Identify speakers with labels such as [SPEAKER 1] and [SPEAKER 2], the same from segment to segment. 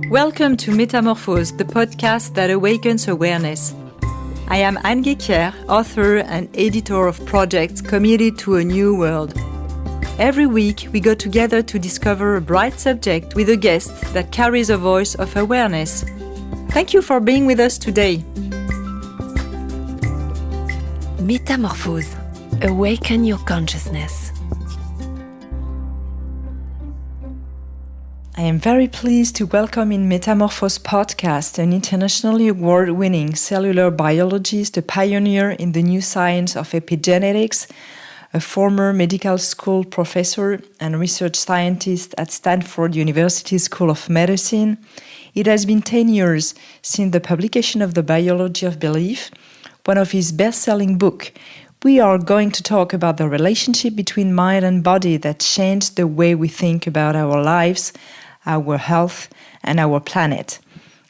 [SPEAKER 1] Welcome to Metamorphose, the podcast that awakens awareness. I am Anne Guéquière, author and editor of projects committed to a new world. Every week, we go together to discover a bright subject with a guest that carries a voice of awareness. Thank you for being with us today.
[SPEAKER 2] Metamorphose. Awaken your consciousness.
[SPEAKER 1] I am very pleased to welcome in Metamorphose podcast an internationally award-winning cellular biologist, a pioneer in the new science of epigenetics, a former medical school professor and research scientist at Stanford University School of Medicine. It has been 10 years since the publication of The Biology of Belief, one of his best-selling books. We are going to talk about the relationship between mind and body that changed the way we think about our lives, our health, and our planet.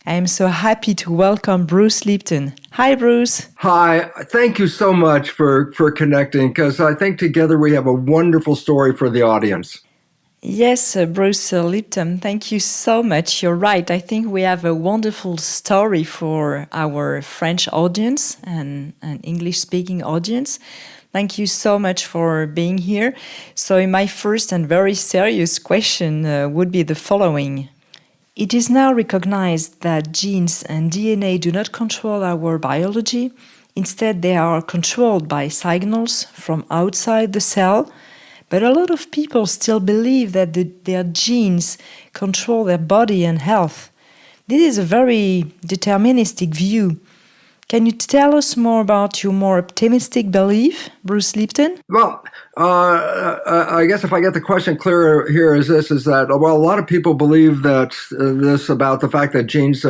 [SPEAKER 1] I am so happy to welcome Bruce Lipton. Hi, Bruce.
[SPEAKER 3] Hi. Thank you so much for connecting, because I think together we have a wonderful story for the audience.
[SPEAKER 1] Yes, Bruce Lipton, thank you so much. You're right. I think we have a wonderful story for our French audience and English-speaking audience. Thank you so much for being here. So my first and very serious question would be the following. It is now recognized that genes and DNA do not control our biology. Instead, they are controlled by signals from outside the cell. But a lot of people still believe that their genes control their body and health. This is a very deterministic view. Can you tell us more about your more optimistic belief, Bruce Lipton?
[SPEAKER 3] Well, I guess if I get the question clearer here is that, well, a lot of people believe that this about the fact that genes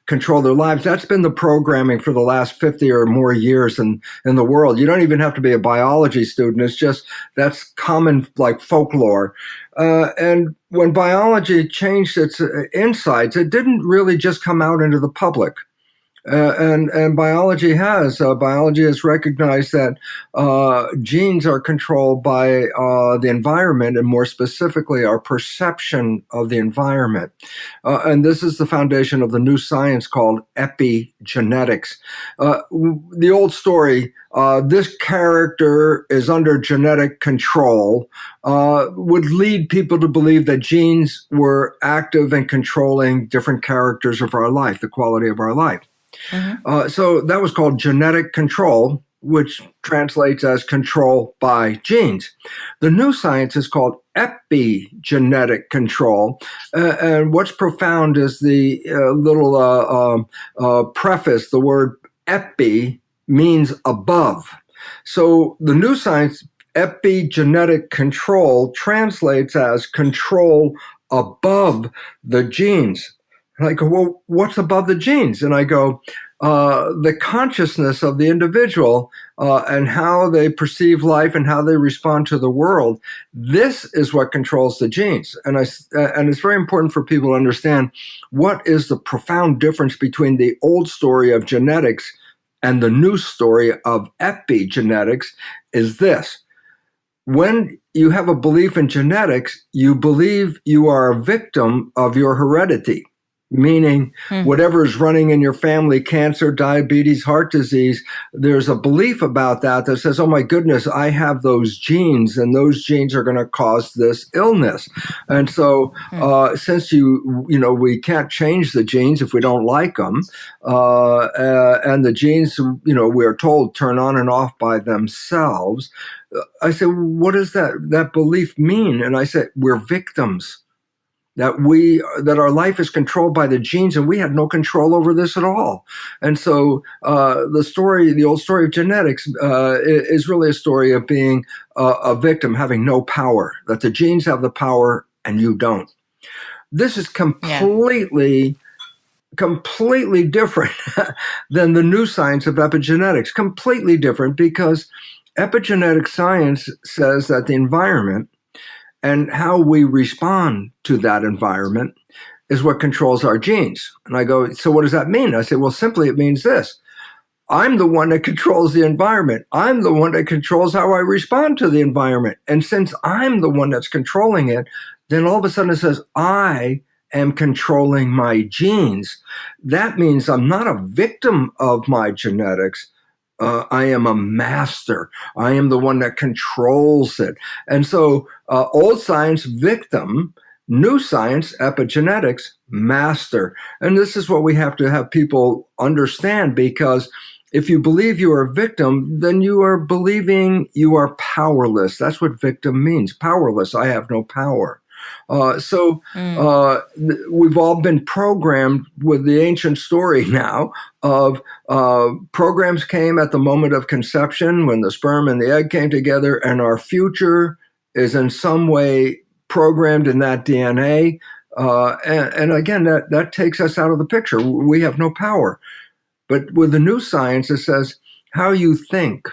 [SPEAKER 3] control their lives. That's been the programming for the last 50 or more years in the world. You don't even have to be a biology student. It's just, that's common like folklore. And when biology changed its insights, it didn't really just come out into the public. And biology has recognized that genes are controlled by the environment, and more specifically, our perception of the environment. And this is the foundation of the new science called epigenetics. The old story, this character is under genetic control, would lead people to believe that genes were active in controlling different characters of our life, the quality of our life. Mm-hmm. So that was called genetic control, which translates as control by genes. The new science is called epigenetic control. And what's profound is the little preface. The word epi means above. So the new science, epigenetic control, translates as control above the genes. And I go, well, what's above the genes? And I go, the consciousness of the individual and how they perceive life and how they respond to the world. This is what controls the genes. And it's very important for people to understand what is the profound difference between the old story of genetics and the new story of epigenetics is this. When you have a belief in genetics, you believe you are a victim of your heredity. Meaning whatever is running in your family, cancer, diabetes, heart disease, there's a belief about that says, oh my goodness, I have those genes and those genes are going to cause this illness. And so since we can't change the genes if we don't like them, and the genes, we're told turn on and off by themselves. I said, what does that belief mean? And I said, we're victims. That our life is controlled by the genes, and we had no control over this at all. And so the old story of genetics is really a story of being a victim, having no power, that the genes have the power and you don't. This is completely different than the new science of epigenetics, completely different, because epigenetic science says that the environment and how we respond to that environment is what controls our genes. And I go, so what does that mean? I say, well, simply it means this. I'm the one that controls the environment. I'm the one that controls how I respond to the environment. And since I'm the one that's controlling it, then all of a sudden it says, I am controlling my genes. That means I'm not a victim of my genetics. I am a master. I am the one that controls it. And so old science, victim, new science, epigenetics, master. And this is what we have to have people understand, because if you believe you are a victim, then you are believing you are powerless. That's what victim means, powerless. I have no power. We've all been programmed with the ancient story now of programs came at the moment of conception when the sperm and the egg came together, and our future is in some way programmed in that DNA. And again, that takes us out of the picture. We have no power. But with the new science, it says how you think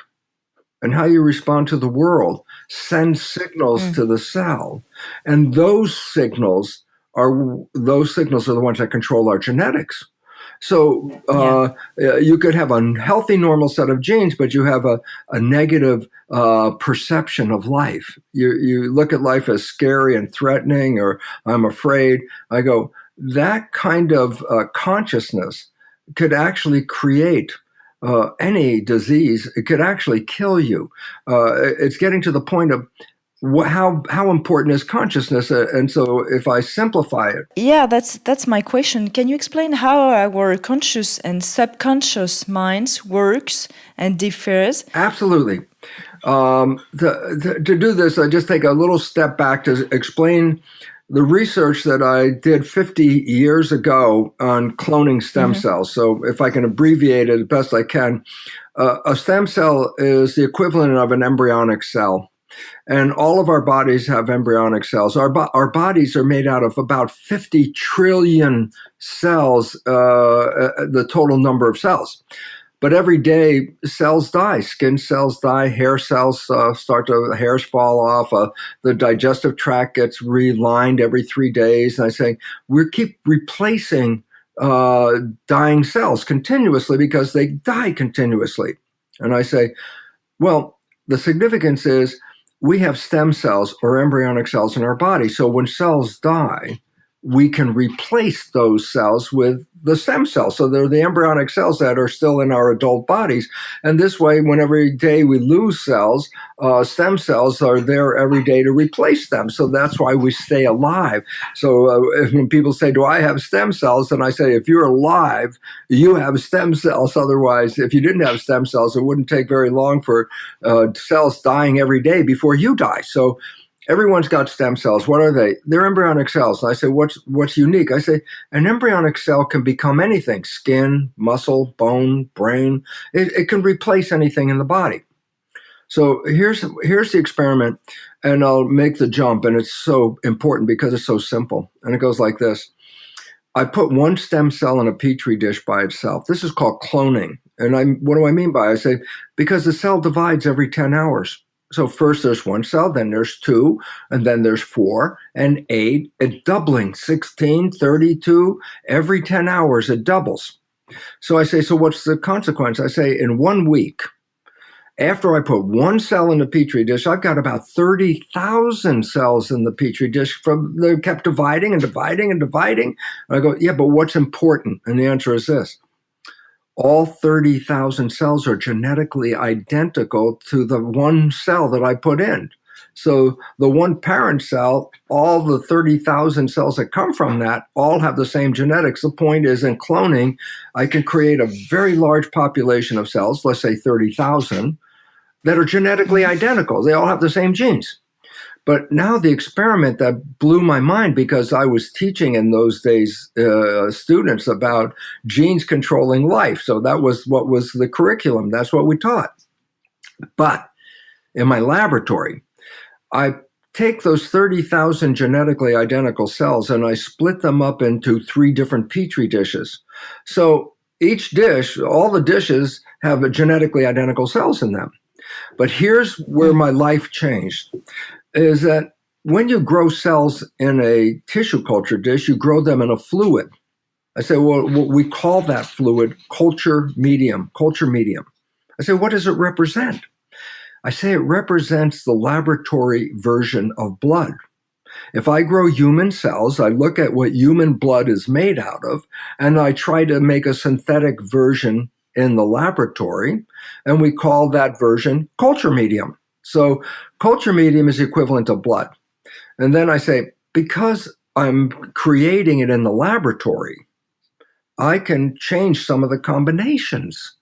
[SPEAKER 3] and how you respond to the world send signals to the cell. And those signals are the ones that control our genetics. So you could have a healthy, normal set of genes, but you have a negative perception of life. You look at life as scary and threatening, or I'm afraid. I go, that kind of consciousness could actually create any disease. It could actually kill you. It's getting to the point of how important is consciousness? And so if I simplify it.
[SPEAKER 1] Yeah, that's my question. Can you explain how our conscious and subconscious minds works and differs?
[SPEAKER 3] Absolutely. To do this, I just take a little step back to explain the research that I did 50 years ago on cloning stem cells. So if I can abbreviate it as best I can, a stem cell is the equivalent of an embryonic cell. And all of our bodies have embryonic cells. Our bodies are made out of about 50 trillion cells, the total number of cells. But every day, cells die. Skin cells die. Hair cells hairs fall off. The digestive tract gets relined every 3 days. And I say, we keep replacing dying cells continuously because they die continuously. And I say, well, the significance is we have stem cells or embryonic cells in our body. So when cells die, we can replace those cells with the stem cells. So they're the embryonic cells that are still in our adult bodies. And this way, when every day we lose cells, stem cells are there every day to replace them. So that's why we stay alive. So when people say, do I have stem cells? And I say, if you're alive, you have stem cells. Otherwise, if you didn't have stem cells, it wouldn't take very long for cells dying every day before you die. So everyone's got stem cells. What are they? They're embryonic cells. And I say, what's unique? I say, an embryonic cell can become anything: skin, muscle, bone, brain. It can replace anything in the body. So here's the experiment, and I'll make the jump. And it's so important because it's so simple. And it goes like this. I put one stem cell in a petri dish by itself. This is called cloning. And what do I mean by it? I say, because the cell divides every 10 hours. So first there's one cell, then there's two, and then there's 4 and 8, and doubling, 16, 32, every 10 hours it doubles. So I say, so what's the consequence? I say, in 1 week, after I put one cell in the petri dish, I've got about 30,000 cells in the petri dish. They kept dividing and dividing and dividing. And I go, yeah, but what's important? And the answer is this. All 30,000 cells are genetically identical to the one cell that I put in. So the one parent cell, all the 30,000 cells that come from that, all have the same genetics. The point is, in cloning, I can create a very large population of cells, let's say 30,000, that are genetically identical. They all have the same genes. But now the experiment that blew my mind, because I was teaching in those days students about genes controlling life. So that was what was the curriculum. That's what we taught. But in my laboratory, I take those 30,000 genetically identical cells and I split them up into 3 different petri dishes. So each dish, all the dishes have genetically identical cells in them. But here's where my life changed. Is that when you grow cells in a tissue culture dish, you grow them in a fluid. I say, well, we call that fluid culture medium. I say, what does it represent? I say it represents the laboratory version of blood. If I grow human cells, I look at what human blood is made out of, and I try to make a synthetic version in the laboratory, and we call that version culture medium. So culture medium is equivalent to blood. And then I say, because I'm creating it in the laboratory, I can change some of the combinations.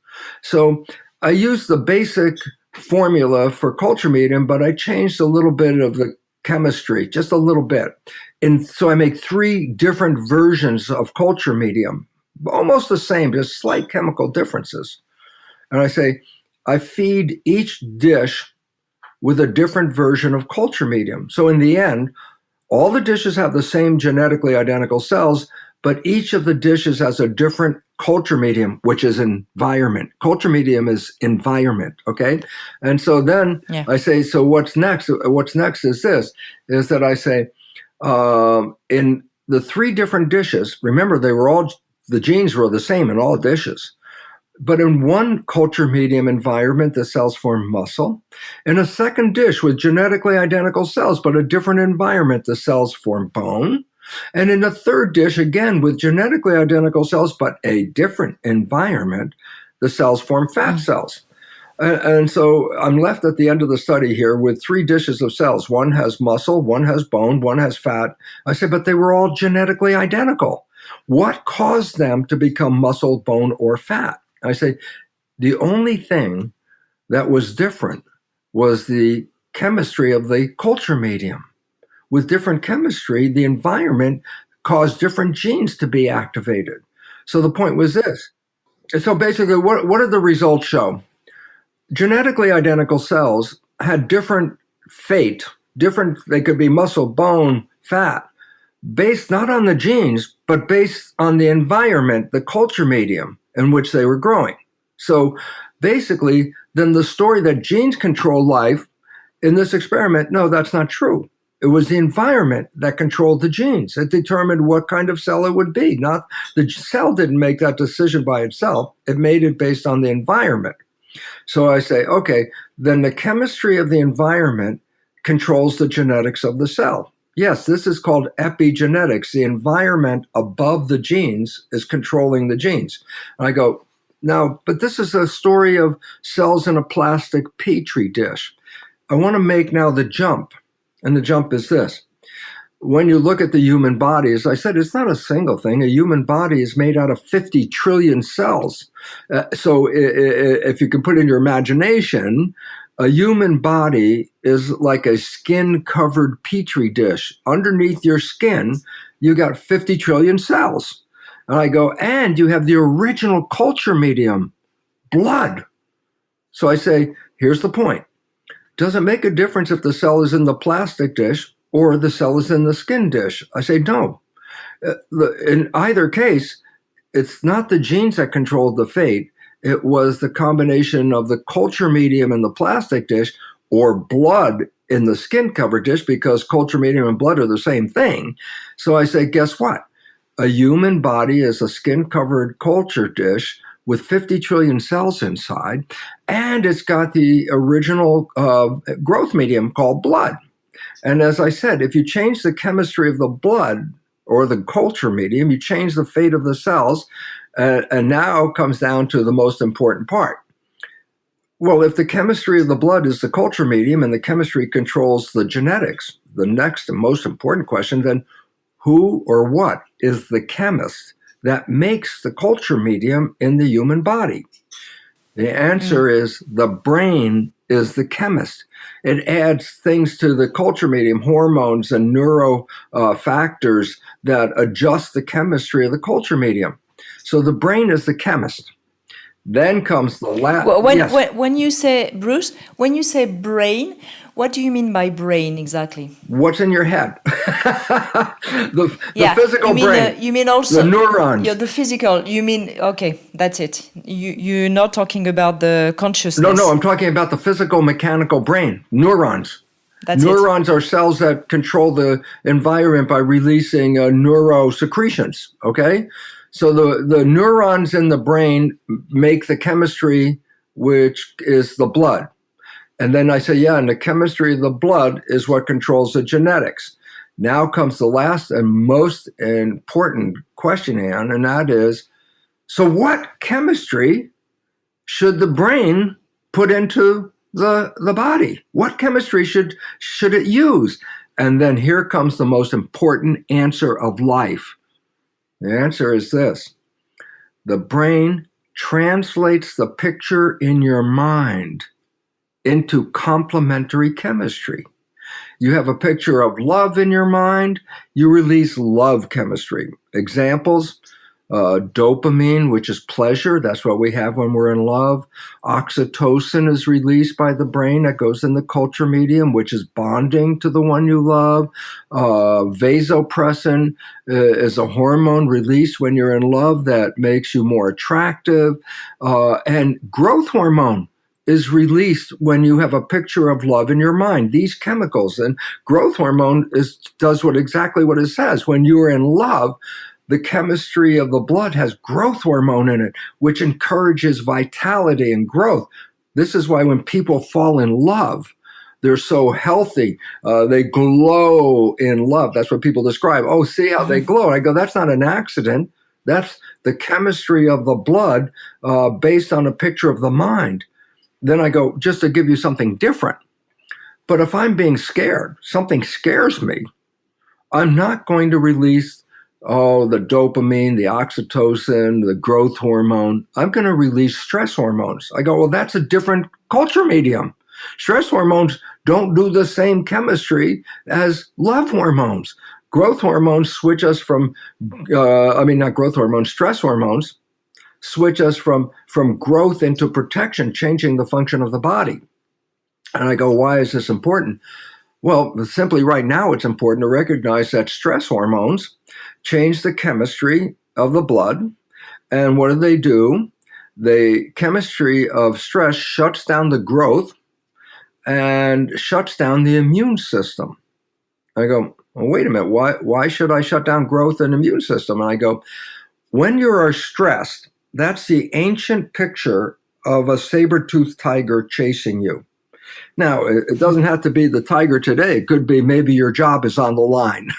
[SPEAKER 3] So I use the basic formula for culture medium, but I changed a little bit of the chemistry, just a little bit. And so I make 3 different versions of culture medium, almost the same, just slight chemical differences. And I say, I feed each dish with a different version of culture medium. So in the end, all the dishes have the same genetically identical cells, but each of the dishes has a different culture medium, which is environment. Culture medium is environment, okay? And so then I say, so what's next? What's next is this, is that I say, in the 3 different dishes, remember the genes were the same in all dishes. But in one culture medium environment, the cells form muscle. In a second dish with genetically identical cells, but a different environment, the cells form bone. And in a third dish, again, with genetically identical cells, but a different environment, the cells form fat cells. And so I'm left at the end of the study here with 3 dishes of cells. One has muscle, one has bone, one has fat. I said, but they were all genetically identical. What caused them to become muscle, bone, or fat? I say, the only thing that was different was the chemistry of the culture medium. With different chemistry, the environment caused different genes to be activated. So the point was this. And so basically, what did the results show? Genetically identical cells had different fate, they could be muscle, bone, fat, based not on the genes, but based on the environment, the culture medium in which they were growing. So basically, then the story that genes control life in this experiment, no, that's not true. It was the environment that controlled the genes. It determined what kind of cell it would be. Not the cell didn't make that decision by itself. It made it based on the environment. So I say, okay, then the chemistry of the environment controls the genetics of the cell. Yes, this is called epigenetics. The environment above the genes is controlling the genes. And I go, now, but this is a story of cells in a plastic petri dish. I want to make now the jump. And the jump is this. When you look at the human body, as I said, it's not a single thing. A human body is made out of 50 trillion cells. So if you can put in your imagination, a human body is like a skin-covered petri dish. Underneath your skin, you got 50 trillion cells. And I go, and you have the original culture medium, blood. So I say, here's the point. Does it make a difference if the cell is in the plastic dish or the cell is in the skin dish? I say, no. In either case, it's not the genes that controlled the fate. It was the combination of the culture medium in the plastic dish or blood in the skin-covered dish, because culture medium and blood are the same thing. So I say, guess what? A human body is a skin-covered culture dish with 50 trillion cells inside, and it's got the original growth medium called blood. And as I said, if you change the chemistry of the blood or the culture medium, you change the fate of the cells, and now comes down to the most important part. Well, if the chemistry of the blood is the culture medium and the chemistry controls the genetics, the next and most important question, then who or what is the chemist that makes the culture medium in the human body? The answer is the brain is the chemist. It adds things to the culture medium, hormones and neuro factors that adjust the chemistry of the culture medium. So the brain is the chemist. Then comes the last.
[SPEAKER 1] When you say, Bruce, when you say brain, what do you mean by brain exactly?
[SPEAKER 3] What's in your head? the physical brain.
[SPEAKER 1] You mean also
[SPEAKER 3] the neurons.
[SPEAKER 1] The physical. You mean, okay, that's it. You're not talking about the consciousness.
[SPEAKER 3] No, I'm talking about the physical mechanical brain, neurons.
[SPEAKER 1] That's
[SPEAKER 3] neurons are cells that control the environment by releasing neurosecretions, okay? So the neurons in the brain make the chemistry, which is the blood. And then I say, and the chemistry of the blood is what controls the genetics. Now comes the last and most important question, Anne, and that is, so what chemistry should the brain put into the body? What chemistry should it use? And then here comes the most important answer of life. The answer is this. The brain translates the picture in your mind into complementary chemistry. You have a picture of love in your mind, you release love chemistry. Examples, dopamine, which is pleasure. That's what we have when we're in love. Oxytocin is released by the brain that goes in the culture medium, which is bonding to the one you love. Vasopressin is a hormone released when you're in love that makes you more attractive. And growth hormone is released when you have a picture of love in your mind. These chemicals, and growth hormone does exactly what it says. When you are in love, the chemistry of the blood has growth hormone in it, which encourages vitality and growth. This is why when people fall in love, they're so healthy. They glow in love. That's what people describe. Oh, see how they glow. I go, that's not an accident. That's the chemistry of the blood based on a picture of the mind. Then I go, just to give you something different. But if I'm being scared, something scares me, I'm not going to release the dopamine, the oxytocin, the growth hormone. I'm going to release stress hormones. I go, well, that's a different culture medium. Stress hormones don't do the same chemistry as love hormones. Growth hormones switch us from, not growth hormones, stress hormones switch us from growth into protection, changing the function of the body. And I go, why is this important? Well, simply right now it's important to recognize that stress hormones change the chemistry of the blood. And what do? The chemistry of stress shuts down the growth and shuts down the immune system. I go, well, wait a minute, why should I shut down growth and immune system? And I go, when you are stressed, that's the ancient picture of a saber-toothed tiger chasing you. Now, it doesn't have to be the tiger today. It could be maybe your job is on the line.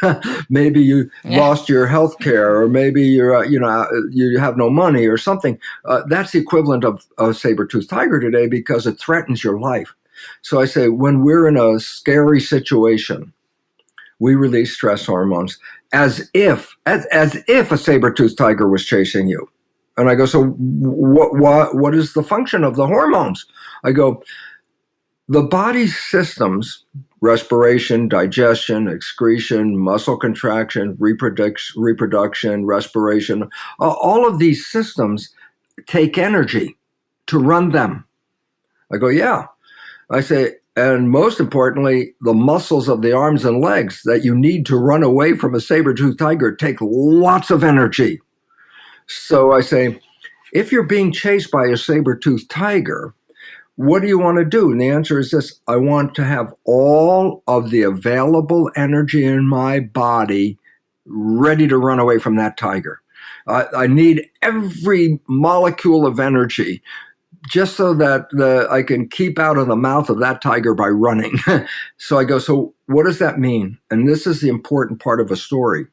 [SPEAKER 3] Maybe you lost your health care, or maybe you have no money or something. That's the equivalent of a saber-toothed tiger today because it threatens your life. So I say, when we're in a scary situation, we release stress hormones as if a saber-toothed tiger was chasing you. And I go, so what is the function of the hormones? I go, the body's systems, respiration, digestion, excretion, muscle contraction, reproduction, respiration, all of these systems take energy to run them. I go, yeah. I say, and most importantly, the muscles of the arms and legs that you need to run away from a saber-toothed tiger take lots of energy. So I say, if you're being chased by a saber-toothed tiger, what do you want to do? And the answer is this: I want to have all of the available energy in my body ready to run away from that tiger. I need every molecule of energy just so that I can keep out of the mouth of that tiger by running. So I go, so what does that mean? And this is the important part of a story.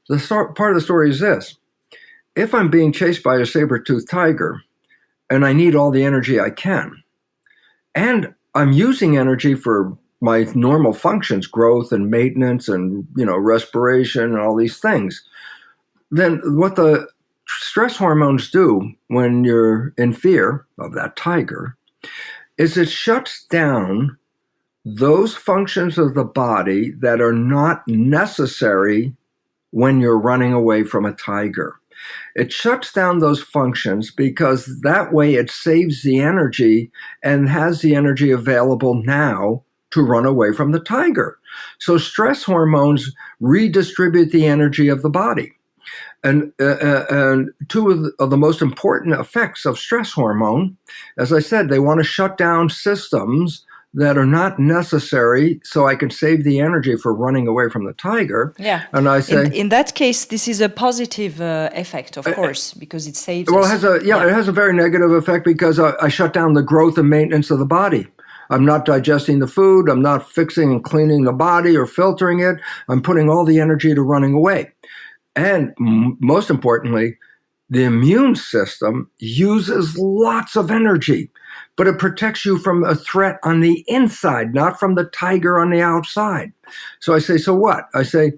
[SPEAKER 3] Part of the story is this: if I'm being chased by a saber-toothed tiger and I need all the energy I can, and I'm using energy for my normal functions, growth and maintenance and, respiration and all these things, then what the stress hormones do when you're in fear of that tiger is it shuts down those functions of the body that are not necessary when you're running away from a tiger. It shuts down those functions because that way it saves the energy and has the energy available now to run away from the tiger. So stress hormones redistribute the energy of the body. And two of the most important effects of stress hormone, as I said, they want to shut down systems that are not necessary so I can save the energy for running away from the tiger.
[SPEAKER 1] Yeah.
[SPEAKER 3] And I say,
[SPEAKER 1] in that case, this is a positive effect, of course, because it saves
[SPEAKER 3] well,
[SPEAKER 1] us.
[SPEAKER 3] it has a very negative effect because I shut down the growth and maintenance of the body. I'm not digesting the food. I'm not fixing and cleaning the body or filtering it. I'm putting all the energy to running away. And most importantly, the immune system uses lots of energy, but it protects you from a threat on the inside, not from the tiger on the outside. So I say, so what? I say,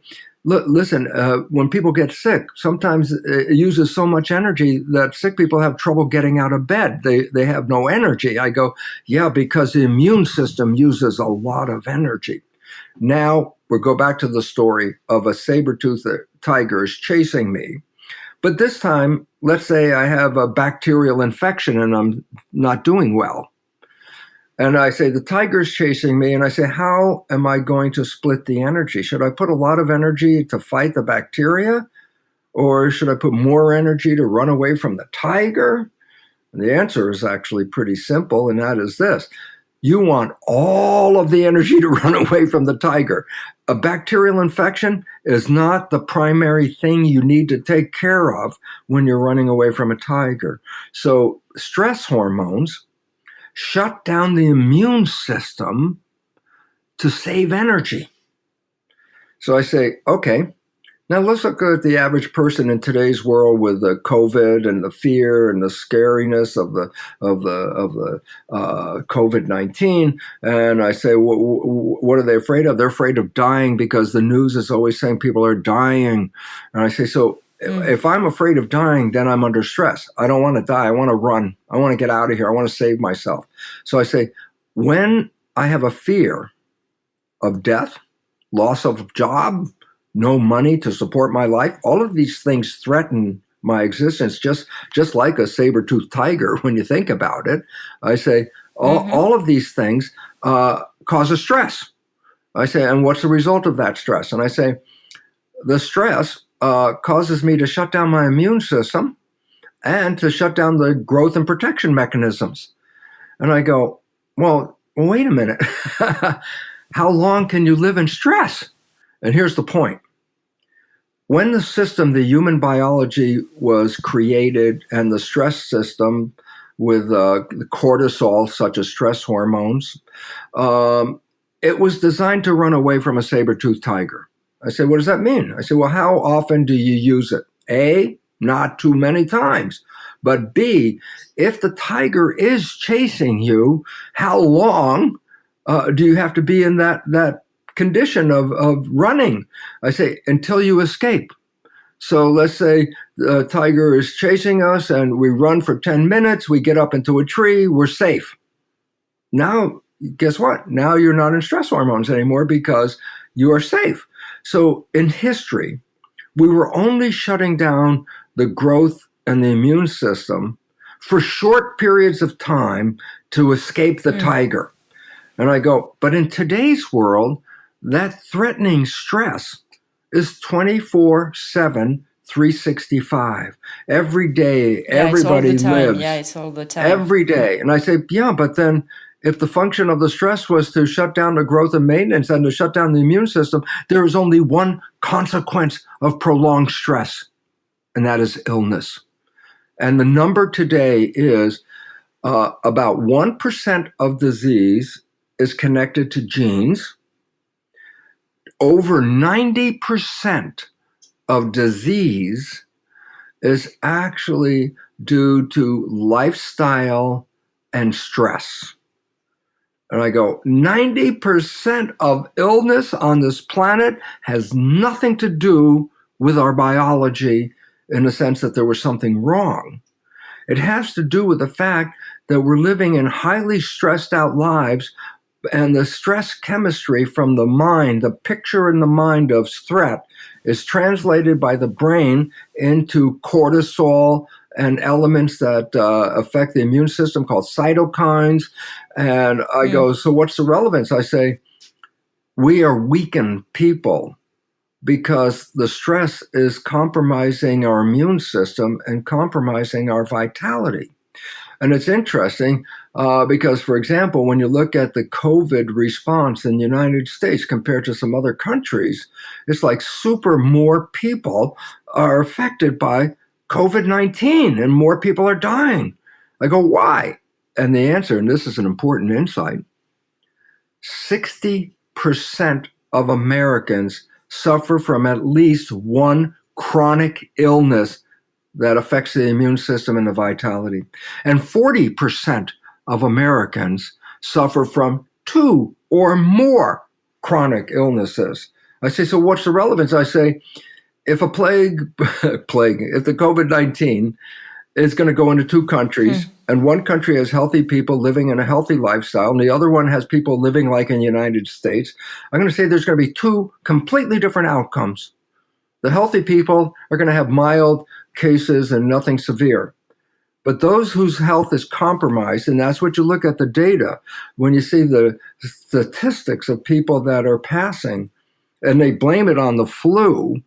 [SPEAKER 3] look, listen, when people get sick, sometimes it uses so much energy that sick people have trouble getting out of bed. They have no energy. I go, yeah, because the immune system uses a lot of energy. Now we'll go back to the story of a saber-toothed tiger is chasing me. But this time, let's say I have a bacterial infection and I'm not doing well. And I say, the tiger's chasing me. And I say, how am I going to split the energy? Should I put a lot of energy to fight the bacteria? Or should I put more energy to run away from the tiger? And the answer is actually pretty simple, and that is this. You want all of the energy to run away from the tiger. A bacterial infection is not the primary thing you need to take care of when you're running away from a tiger. So stress hormones shut down the immune system to save energy. So I say, okay, now let's look at the average person in today's world with the COVID and the fear and the scariness of the COVID-19. And I say, what are they afraid of? They're afraid of dying because the news is always saying people are dying. And I say, so if I'm afraid of dying, then I'm under stress. I don't want to die. I want to run. I want to get out of here. I want to save myself. So I say, when I have a fear of death, loss of job, no money to support my life, all of these things threaten my existence, just like a saber-toothed tiger when you think about it. I say, all of these things cause a stress. I say, and what's the result of that stress? And I say, the stress causes me to shut down my immune system and to shut down the growth and protection mechanisms. And I go, well, wait a minute. How long can you live in stress? And here's the point. When the system, the human biology was created and the stress system with the cortisol, such as stress hormones, it was designed to run away from a saber-toothed tiger. I say, what does that mean? I say, well, how often do you use it? A, not too many times. But B, if the tiger is chasing you, how long do you have to be in that condition of running? I say, until you escape. So let's say the tiger is chasing us and we run for 10 minutes, we get up into a tree, we're safe. Now, guess what? Now you're not in stress hormones anymore because you are safe. So in history, we were only shutting down the growth and the immune system for short periods of time to escape the tiger. And I go, but in today's world, that threatening stress is 24/7, 365. Every day, everybody lives.
[SPEAKER 1] Yeah, it's all the time.
[SPEAKER 3] Every day. And I say, yeah, but then if the function of the stress was to shut down the growth and maintenance and to shut down the immune system, there is only one consequence of prolonged stress, and that is illness. And the number today is about 1% of disease is connected to genes. Over 90% of disease is actually due to lifestyle and stress. And I go, 90% of illness on this planet has nothing to do with our biology in the sense that there was something wrong. It has to do with the fact that we're living in highly stressed out lives, and the stress chemistry from the mind, the picture in the mind of threat, is translated by the brain into cortisol and elements that affect the immune system called cytokines. And I go, so what's the relevance? I say, we are weakened people because the stress is compromising our immune system and compromising our vitality. And it's interesting because, for example, when you look at the COVID response in the United States compared to some other countries, it's like super more people are affected by COVID-19 and more people are dying. I go, why? And the answer, and this is an important insight, 60% of Americans suffer from at least one chronic illness that affects the immune system and the vitality. And 40% of Americans suffer from two or more chronic illnesses. I say, so what's the relevance? I say, if a plague, if the COVID-19 is going to go into two countries, and one country has healthy people living in a healthy lifestyle, and the other one has people living like in the United States, I'm going to say there's going to be two completely different outcomes. The healthy people are going to have mild cases and nothing severe. But those whose health is compromised, and that's what you look at the data, when you see the statistics of people that are passing, and they blame it on the flu,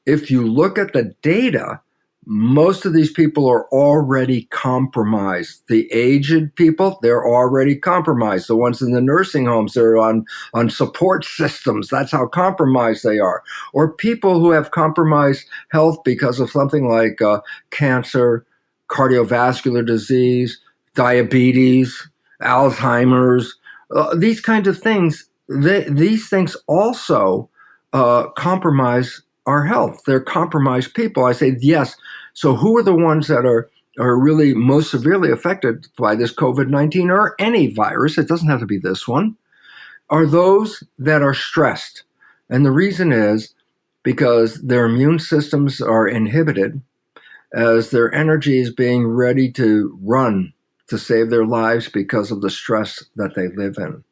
[SPEAKER 3] if you look at the data, most of these people are already compromised. The aged people, they're already compromised. The ones in the nursing homes, they're on support systems. That's how compromised they are. Or people who have compromised health because of something like cancer, cardiovascular disease, diabetes, Alzheimer's, these kinds of things. These things also compromise our health. They're compromised people. I say, yes. So who are the ones that are really most severely affected by this COVID-19 or any virus? It doesn't have to be this one. Are those that are stressed. And the reason is because their immune systems are inhibited as their energy is being ready to run to save their lives because of the stress that they live in.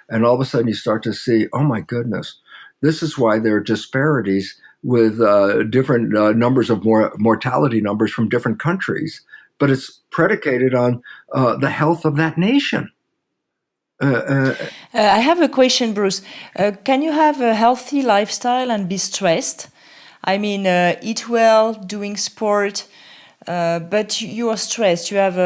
[SPEAKER 3] And all of a sudden you start to see, oh my goodness, this is why there are disparities with different numbers of mortality numbers from different countries, but it's predicated on the health of that nation.
[SPEAKER 1] I have a question, Bruce. Can you have a healthy lifestyle and be stressed? I mean, eat well, doing sport, but you are stressed. You have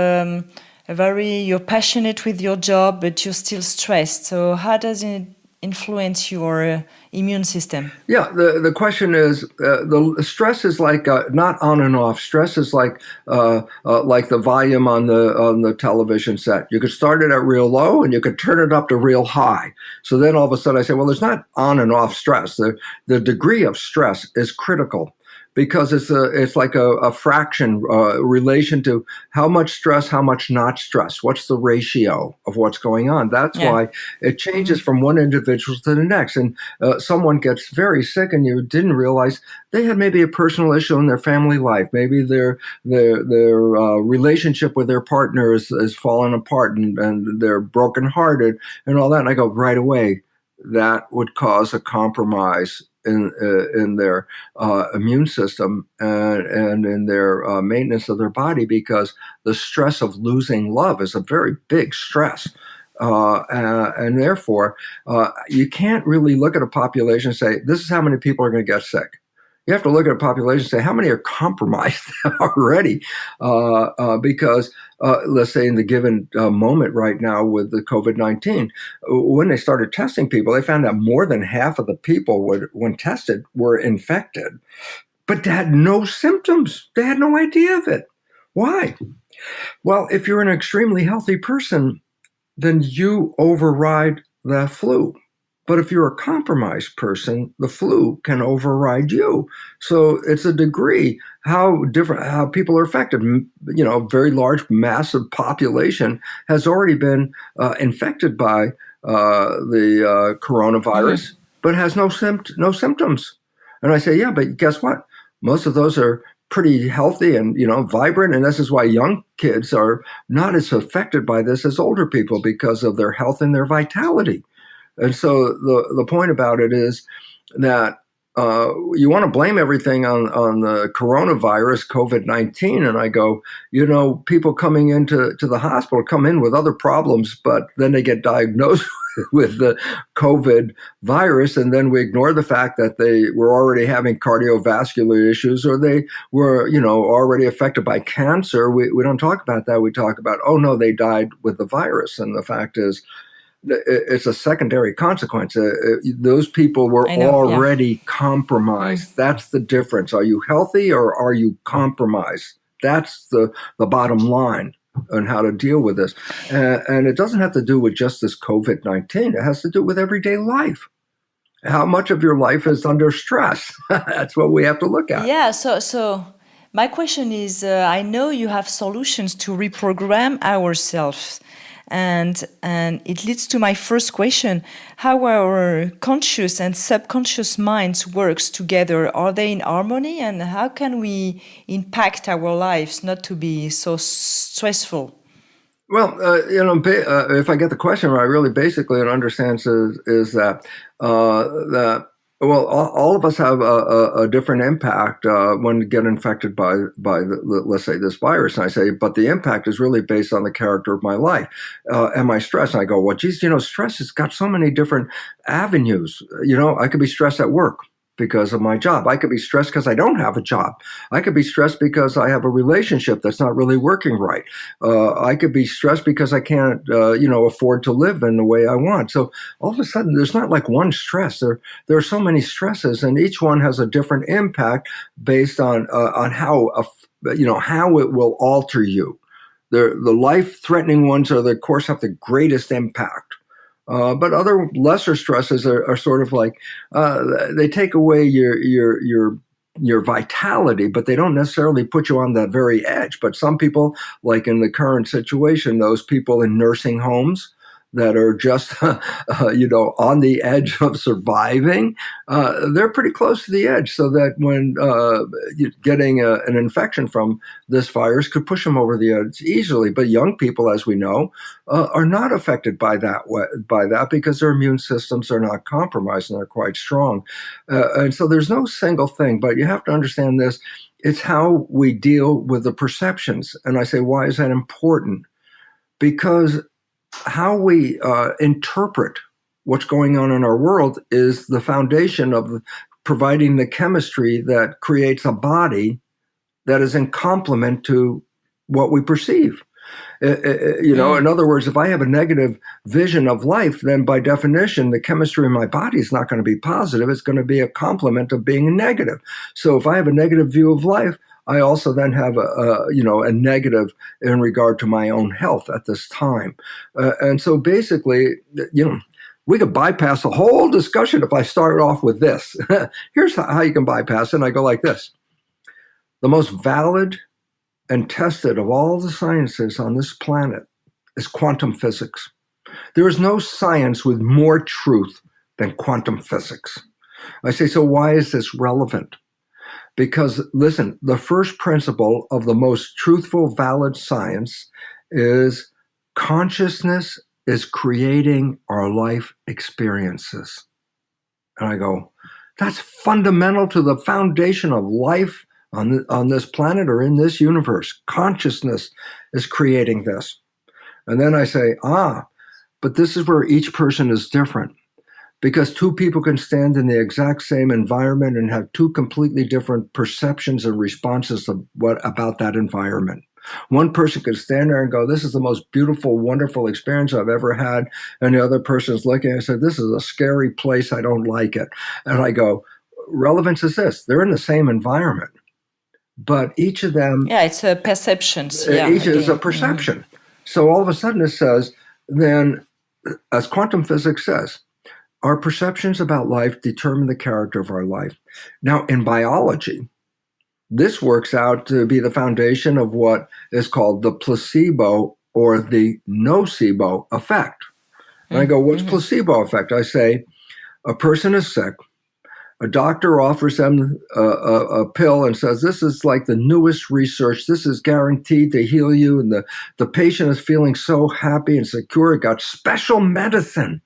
[SPEAKER 1] you're passionate with your job, but you're still stressed. So how does it influence your immune system?
[SPEAKER 3] Yeah, the question is, the stress is like not on and off. Stress is like the volume on the television set. You could start it at real low and you could turn it up to real high. So then all of a sudden I say, well, there's not on and off stress. The degree of stress is critical, because it's like a fraction relation to how much stress, how much not stress. What's the ratio of what's going on? That's why it changes from one individual to the next. And someone gets very sick and you didn't realize they had maybe a personal issue in their family life. Maybe their relationship with their partner is fallen apart and they're brokenhearted and all that. And I go, right away, that would cause a compromise in their immune system and in their maintenance of their body, because the stress of losing love is a very big stress. And therefore, you can't really look at a population and say, this is how many people are going to get sick. You have to look at a population and say, how many are compromised already? Because let's say in the given moment right now with the COVID-19, when they started testing people, they found that more than half of the people when tested were infected, but they had no symptoms. They had no idea of it. Why? Well, if you're an extremely healthy person, then you override the flu. But if you're a compromised person, the flu can override you. So it's a degree how people are affected. You know, a very large, massive population has already been infected by the coronavirus, but has no symptoms. And I say, yeah, but guess what? Most of those are pretty healthy and, vibrant. And this is why young kids are not as affected by this as older people, because of their health and their vitality. And so the point about it is that you want to blame everything on the coronavirus, COVID-19. And I go, people coming into the hospital come in with other problems, but then they get diagnosed with the COVID virus. And then we ignore the fact that they were already having cardiovascular issues, or they were, already affected by cancer. We don't talk about that. We talk about, oh, no, they died with the virus. And the fact is, it's a secondary consequence. Those people were already compromised. That's the difference. Are you healthy or are you compromised? That's the bottom line. and how to deal with this. And it doesn't have to do with just this COVID-19. It has to do with everyday life. How much of your life is under stress? That's what we have to look at.
[SPEAKER 1] Yeah, so my question is, I know you have solutions to reprogram ourselves, and it leads to my first question: how our conscious and subconscious minds works together? Are they in harmony, and how can we impact our lives not to be so stressful?
[SPEAKER 3] Well, if I get the question right, really basically it understands is that all of us have a different impact when we get infected by let's say this virus. And I say, but the impact is really based on the character of my life. Am I stressed? And I go, well, geez, stress has got so many different avenues. I could be stressed at work because of my job. I could be stressed because I don't have a job. I could be stressed because I have a relationship that's not really working right. I could be stressed because I can't, afford to live in the way I want. So all of a sudden, there's not like one stress. There are so many stresses, and each one has a different impact based on how how it will alter you. The life-threatening ones are, of course, have the greatest impact. But other lesser stresses are sort of like they take away your vitality, but they don't necessarily put you on the very edge. But some people, like in the current situation, those people in nursing homes that are just on the edge of surviving, they're pretty close to the edge, so that when getting an infection from this virus could push them over the edge easily. But young people, as we know, are not affected by that because their immune systems are not compromised and they're quite strong. And so there's no single thing, but you have to understand this. It's how we deal with the perceptions. And I say, why is that important? Because how we interpret what's going on in our world is the foundation of providing the chemistry that creates a body that is in complement to what we perceive. In other words, if I have a negative vision of life, then by definition, the chemistry in my body is not going to be positive. It's going to be a complement of being negative. So if I have a negative view of life, I also then have a negative in regard to my own health at this time. And so basically, we could bypass the whole discussion if I start off with this. Here's how you can bypass it. And I go like this. The most valid and tested of all the sciences on this planet is quantum physics. There is no science with more truth than quantum physics. I say, so why is this relevant? Because, listen, the first principle of the most truthful, valid science is consciousness is creating our life experiences. And I go, that's fundamental to the foundation of life on this planet or in this universe. Consciousness is creating this. And then I say, but this is where each person is different. Because two people can stand in the exact same environment and have two completely different perceptions and responses about that environment. One person could stand there and go, this is the most beautiful, wonderful experience I've ever had. And the other person is looking and said, this is a scary place. I don't like it. And I go, relevance is this. They're in the same environment. But each of them...
[SPEAKER 1] Yeah, it's a perceptions.
[SPEAKER 3] Each is a perception. So all of a sudden it says, then, as quantum physics says, our perceptions about life determine the character of our life. Now, in biology, this works out to be the foundation of what is called the placebo or the nocebo effect. And I go, what's placebo effect? I say, a person is sick. A doctor offers them a pill and says, this is like the newest research. This is guaranteed to heal you. And the patient is feeling so happy and secure. It got special medicine.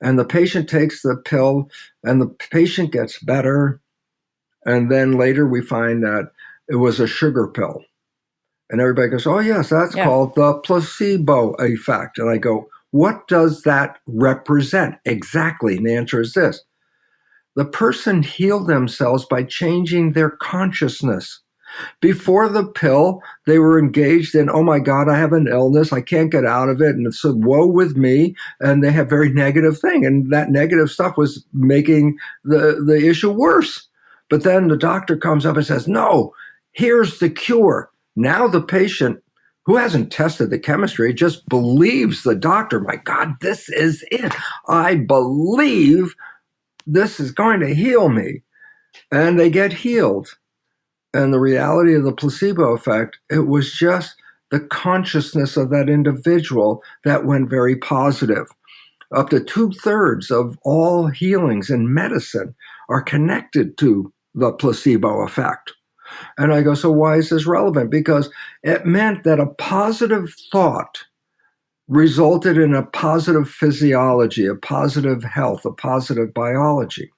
[SPEAKER 3] And the patient takes the pill and the patient gets better. And then later we find that it was a sugar pill. And everybody goes, oh, yes, that's called the placebo effect. And I go, what does that represent exactly? And the answer is this. The person healed themselves by changing their consciousness. Before the pill, they were engaged in, oh my God, I have an illness. I can't get out of it. And so woe with me. And they have very negative thing. And that negative stuff was making the issue worse. But then the doctor comes up and says, no, here's the cure. Now the patient who hasn't tested the chemistry, just believes the doctor. My God, this is it. I believe this is going to heal me. And they get healed. And the reality of the placebo effect, it was just the consciousness of that individual that went very positive. Up to 2/3 of all healings in medicine are connected to the placebo effect. And I go, so why is this relevant? Because it meant that a positive thought resulted in a positive physiology, a positive health, a positive biology.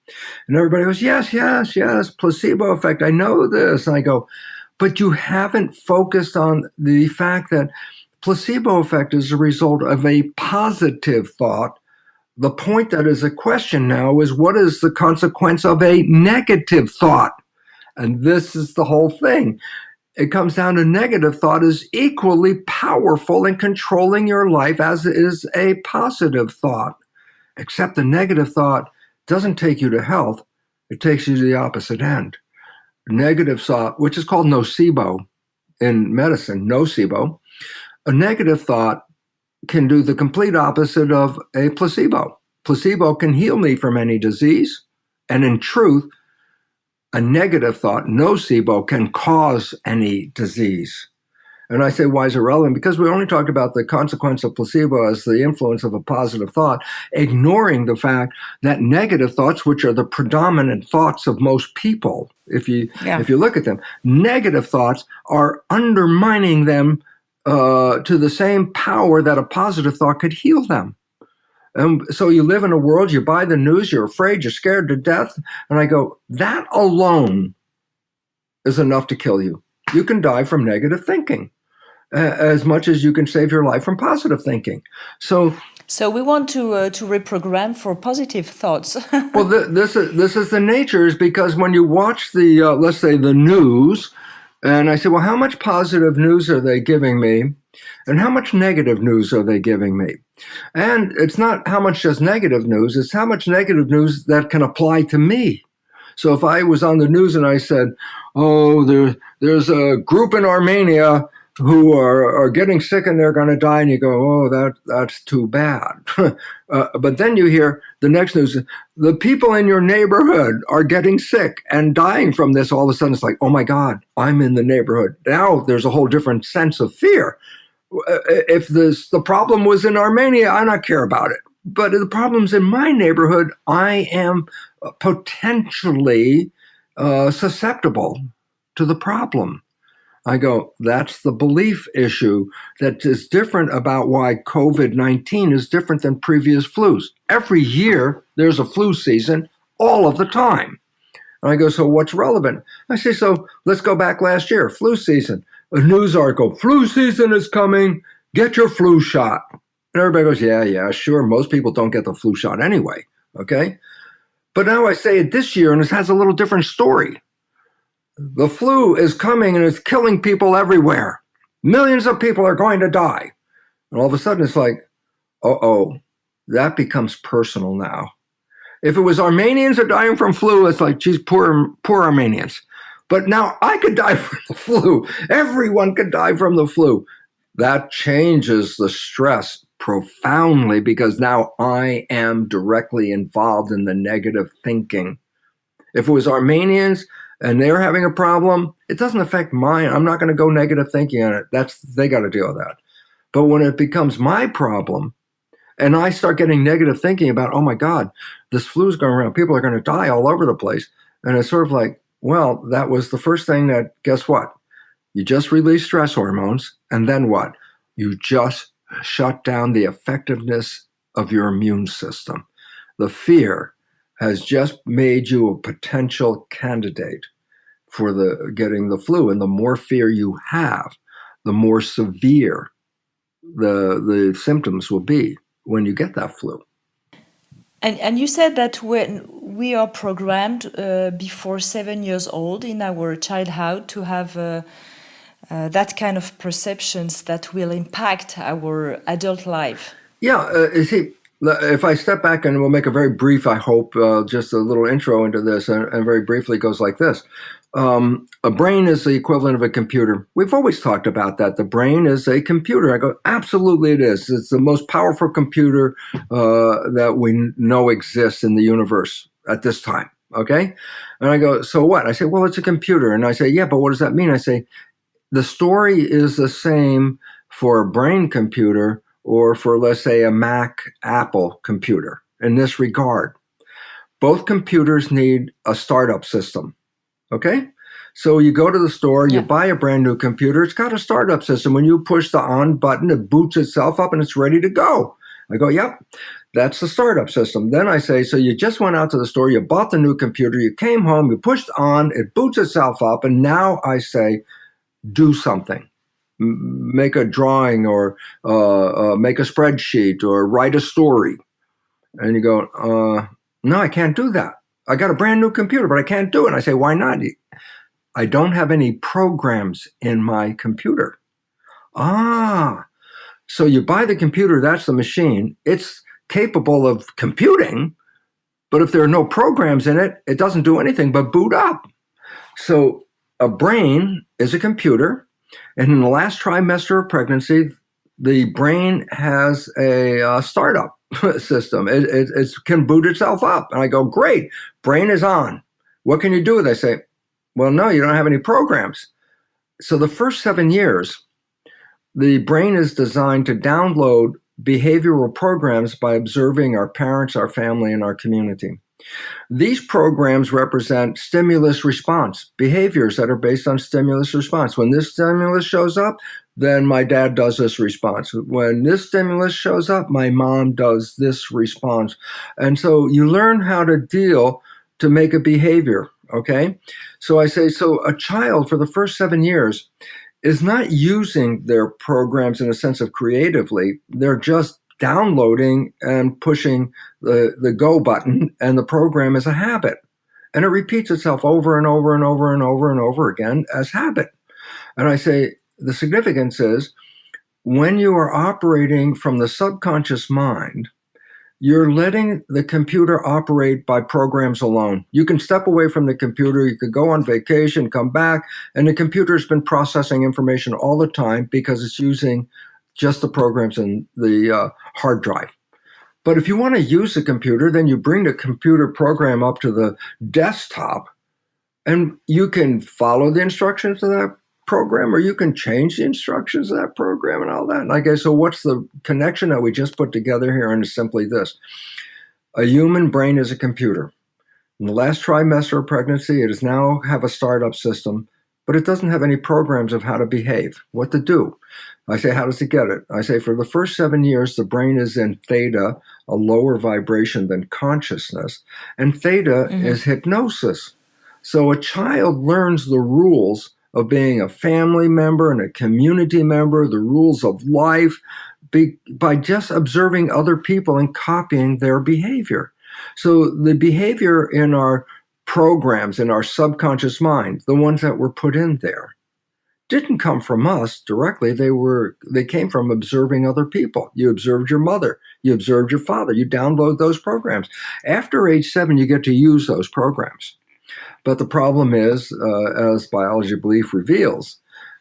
[SPEAKER 3] And everybody goes, yes, yes, yes, placebo effect. I know this. And I go, but you haven't focused on the fact that placebo effect is a result of a positive thought. The point that is a question now is, what is the consequence of a negative thought? And this is the whole thing. It comes down to negative thought is equally powerful in controlling your life as is a positive thought. Except the negative thought doesn't take you to health. It takes you to the opposite end. Negative thought, which is called nocebo in medicine, nocebo. A negative thought can do the complete opposite of a placebo. Placebo can heal me from any disease. And in truth, a negative thought, nocebo, can cause any disease. And I say, why is it relevant? Because we only talked about the consequence of placebo as the influence of a positive thought, ignoring the fact that negative thoughts, which are the predominant thoughts of most people, if you look at them, negative thoughts are undermining them to the same power that a positive thought could heal them. And so you live in a world, you buy the news, you're afraid, you're scared to death. And I go, that alone is enough to kill you. You can die from negative thinking as much as you can save your life from positive thinking. So
[SPEAKER 1] we want to reprogram for positive thoughts.
[SPEAKER 3] Well, this is the nature, is because when you watch the, let's say, the news, and I say, well, how much positive news are they giving me? And how much negative news are they giving me? And it's not how much just negative news, it's how much negative news that can apply to me. So if I was on the news and I said, oh, there's a group in Armenia who are getting sick and they're going to die, and you go, oh, that's too bad. But then you hear the next news, the people in your neighborhood are getting sick and dying from this. All of a sudden it's like, oh my God, I'm in the neighborhood. Now there's a whole different sense of fear. If the problem was in Armenia, I don't care about it. But if the problem's in my neighborhood, I am potentially susceptible to the problem. I go, that's the belief issue that is different about why COVID-19 is different than previous flus. Every year, there's a flu season all of the time. And I go, so what's relevant? I say, so let's go back last year, flu season. A news article, flu season is coming, get your flu shot. And everybody goes, yeah, sure. Most people don't get the flu shot anyway, okay? But now I say it this year, and it has a little different story. The flu is coming and it's killing people everywhere. Millions of people are going to die. And all of a sudden it's like, that becomes personal now. If it was Armenians are dying from flu, it's like, geez, poor Armenians. But now I could die from the flu. Everyone could die from the flu. That changes the stress profoundly, because now I am directly involved in the negative thinking. If it was Armenians and they're having a problem, it doesn't affect mine. I'm not going to go negative thinking on it. They got to deal with that. But when it becomes my problem and I start getting negative thinking about, oh my God, this flu's going around, people are going to die all over the place. And it's sort of like, well, that was the first thing that, guess what? You just release stress hormones. And then what? You just shut down the effectiveness of your immune system. The fear has just made you a potential candidate for getting the flu. And the more fear you have, the more severe the symptoms will be when you get that flu.
[SPEAKER 1] And you said that when we are programmed before 7 years old in our childhood to have that kind of perceptions that will impact our adult life.
[SPEAKER 3] Yeah, see, if I step back and we'll make a very brief, I hope, just a little intro into this, and very briefly goes like this. A brain is the equivalent of a computer. We've always talked about that. The brain is a computer. I go, absolutely it is. It's the most powerful computer that we know exists in the universe at this time. Okay? And I go, so what? I say, well, it's a computer. And I say, yeah, but what does that mean? I say, the story is the same for a brain computer or for, let's say, a Mac Apple computer in this regard. Both computers need a startup system. Okay? So you go to the store, you buy a brand new computer, it's got a startup system. When you push the on button, it boots itself up and it's ready to go. I go, yep, that's the startup system. Then I say, so you just went out to the store, you bought the new computer, you came home, you pushed on, it boots itself up, and now I say, do something. Make a drawing or make a spreadsheet or write a story. And you go, no, I can't do that. I got a brand new computer, but I can't do it. And I say, why not? I don't have any programs in my computer. So you buy the computer, that's the machine. It's capable of computing, but if there are no programs in it, it doesn't do anything but boot up. So a brain is a computer, and in the last trimester of pregnancy, the brain has a startup system. It can boot itself up. And I go, great, brain is on. What can you do? They say, well, no, you don't have any programs. So the first 7 years, the brain is designed to download behavioral programs by observing our parents, our family, and our community. These programs represent stimulus response, behaviors that are based on stimulus response. When this stimulus shows up, then my dad does this response. When this stimulus shows up, my mom does this response. And so you learn how to deal to make a behavior, okay? So I say, so a child for the first 7 years is not using their programs in a sense of creatively. They're just downloading and pushing the go button, and the program is a habit. And it repeats itself over and over and over and over and over again as habit. And I say, the significance is when you are operating from the subconscious mind, you're letting the computer operate by programs alone. You can step away from the computer, you could go on vacation, come back, and the computer's been processing information all the time because it's using just the programs in the hard drive. But if you want to use the computer, then you bring the computer program up to the desktop, and you can follow the instructions of that program, or you can change the instructions of that program and all that. And I guess, so what's the connection that we just put together here? And it's simply this. A human brain is a computer. In the last trimester of pregnancy, it does now have a startup system, but it doesn't have any programs of how to behave, what to do. I say, how does it get it? I say, for the first 7 years, the brain is in theta, a lower vibration than consciousness. And theta is hypnosis. So a child learns the rules of being a family member and a community member, the rules of life, by just observing other people and copying their behavior. So the behavior in our programs, in our subconscious mind, the ones that were put in there, didn't come from us directly. They came from observing other people. You observed your mother, you observed your father, you download those programs. After age 7, you get to use those programs. But the problem is, as biology belief reveals,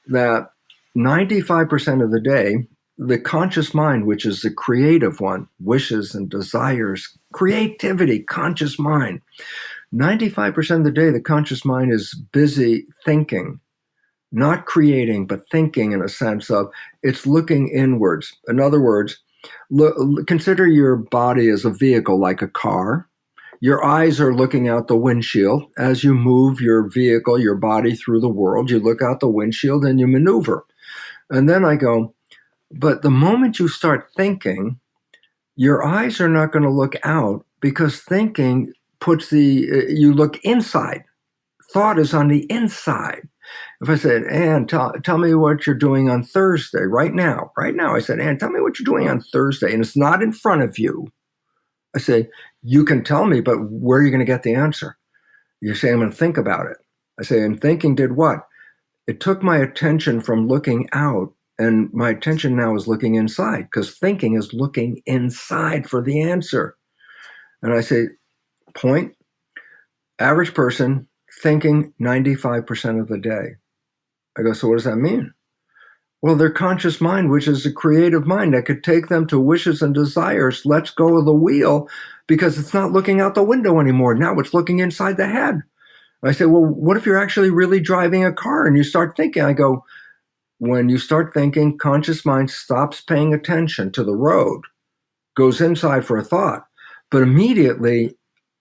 [SPEAKER 3] that 95% of the day, the conscious mind, which is the creative one, wishes and desires, creativity, conscious mind, 95% of the day, the conscious mind is busy thinking, not creating, but thinking in a sense of it's looking inwards. In other words, consider your body as a vehicle, like a car. Your eyes are looking out the windshield. As you move your vehicle, your body through the world, you look out the windshield and you maneuver. And then I go, but the moment you start thinking, your eyes are not going to look out, because thinking you look inside. Thought is on the inside. If I said, Anne, tell me what you're doing on Thursday, right now. I said, Anne, tell me what you're doing on Thursday. And it's not in front of you. I say, you can tell me, but where are you going to get the answer? You say, I'm going to think about it. I say, and thinking did what? It took my attention from looking out, and my attention now is looking inside, because thinking is looking inside for the answer. And I say, point, average person thinking 95% of the day. I go, so what does that mean? Well, their conscious mind, which is a creative mind that could take them to wishes and desires, lets go of the wheel because it's not looking out the window anymore. Now it's looking inside the head. I say, well, what if you're actually really driving a car and you start thinking? I go, when you start thinking, conscious mind stops paying attention to the road, goes inside for a thought, but immediately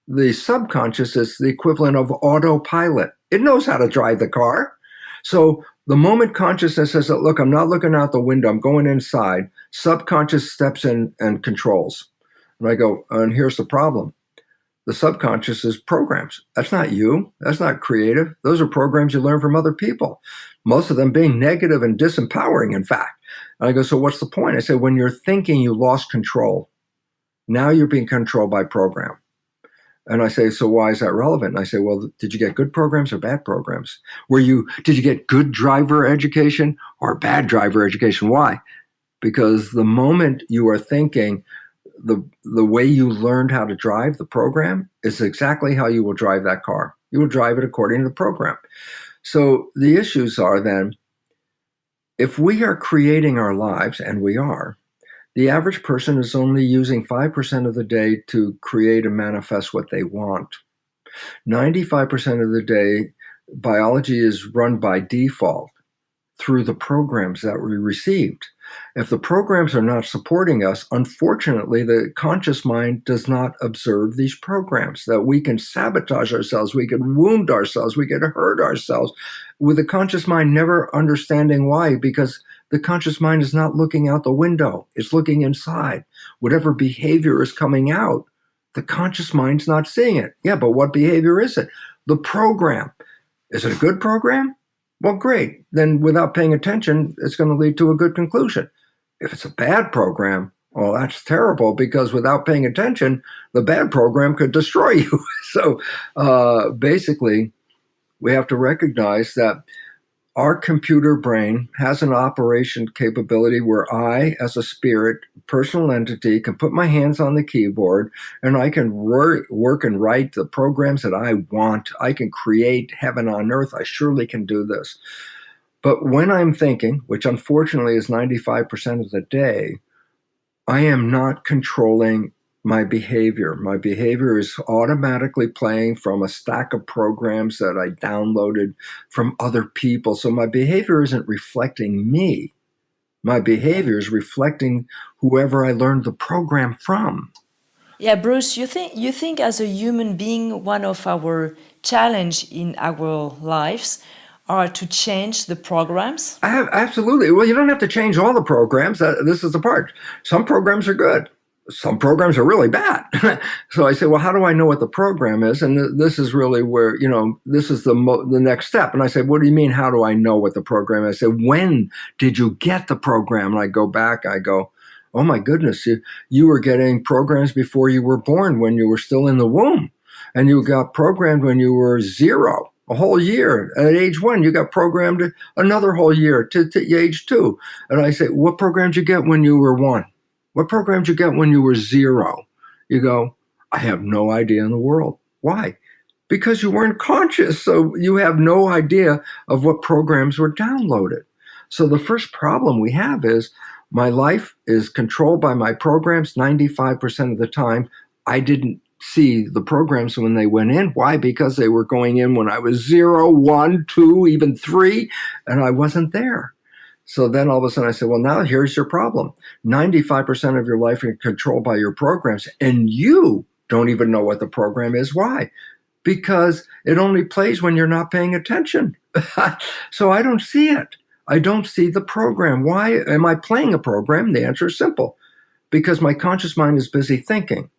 [SPEAKER 3] the subconscious is the equivalent of autopilot. It knows how to drive the car. So the moment consciousness says, look, I'm not looking out the window, I'm going inside, subconscious steps in and controls. And I go, and here's the problem. The subconscious is programs. That's not you. That's not creative. Those are programs you learn from other people, most of them being negative and disempowering, in fact. And I go, so what's the point? I say, when you're thinking, you lost control. Now you're being controlled by program. And I say, so why is that relevant? And I say, well, did you get good programs or bad programs? Did you get good driver education or bad driver education? Why? Because the moment you are thinking, the way you learned how to drive the program is exactly how you will drive that car. You will drive it according to the program. So the issues are then, if we are creating our lives, and we are, the average person is only using 5% of the day to create and manifest what they want. 95% of the day, biology is run by default through the programs that we received. If the programs are not supporting us, unfortunately, the conscious mind does not observe these programs, that we can sabotage ourselves, we can wound ourselves, we can hurt ourselves, with the conscious mind never understanding why, because the conscious mind is not looking out the window. It's looking inside. Whatever behavior is coming out, the conscious mind's not seeing it. Yeah, but what behavior is it? The program. Is it a good program? Well, great. Then without paying attention, it's going to lead to a good conclusion. If it's a bad program, well, that's terrible, because without paying attention, the bad program could destroy you. So basically, we have to recognize that our computer brain has an operation capability where I, as a spirit, personal entity, can put my hands on the keyboard and I can work and write the programs that I want. I can create heaven on earth. I surely can do this. But when I'm thinking, which unfortunately is 95% of the day, I am not controlling my behavior. My behavior is automatically playing from a stack of programs that I downloaded from other people. So my behavior isn't reflecting me. My behavior is reflecting whoever I learned the program from.
[SPEAKER 1] Yeah, Bruce, you think as a human being, one of our challenge in our lives are to change the programs?
[SPEAKER 3] Absolutely. Well, you don't have to change all the programs. This is the part. Some programs are good. Some programs are really bad. So I say, well, how do I know what the program is? And this is really where, this is the next step. And I say, what do you mean, how do I know what the program is? I say, when did you get the program? And I go back, I go, oh my goodness, you were getting programs before you were born, when you were still in the womb. And you got programmed when you were 0, a whole year. At age 1, you got programmed another whole year to age 2. And I say, what program did you get when you were 1? What program did you get when you were 0? You go, I have no idea in the world. Why? Because you weren't conscious. So you have no idea of what programs were downloaded. So the first problem we have is my life is controlled by my programs 95% of the time. I didn't see the programs when they went in. Why? Because they were going in when I was 0, 1, 2, even 3, and I wasn't there. So then all of a sudden I said, well, now here's your problem. 95% of your life is controlled by your programs, and you don't even know what the program is. Why? Because it only plays when you're not paying attention. So I don't see it. I don't see the program. Why am I playing a program? The answer is simple. Because my conscious mind is busy thinking.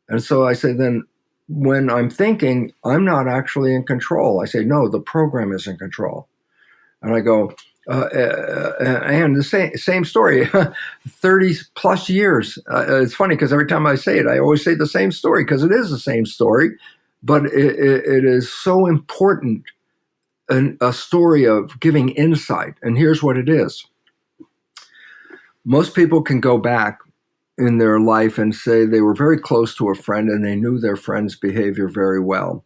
[SPEAKER 3] And so I say, then when I'm thinking, I'm not actually in control. I say, no, the program is in control. And I go, and the same story, 30 plus years. It's funny because every time I say it, I always say the same story, because it is the same story, but it is so important, a story of giving insight. And here's what it is. Most people can go back in their life and say they were very close to a friend and they knew their friend's behavior very well.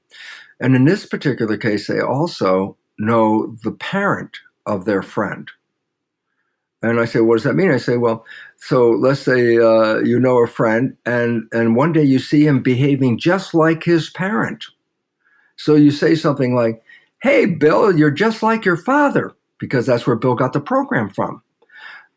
[SPEAKER 3] And in this particular case, they also know the parent of their friend. And I say, what does that mean? I say, well, so let's say you know a friend, and one day you see him behaving just like his parent. So you say something like, hey, Bill, you're just like your father, because that's where Bill got the program from.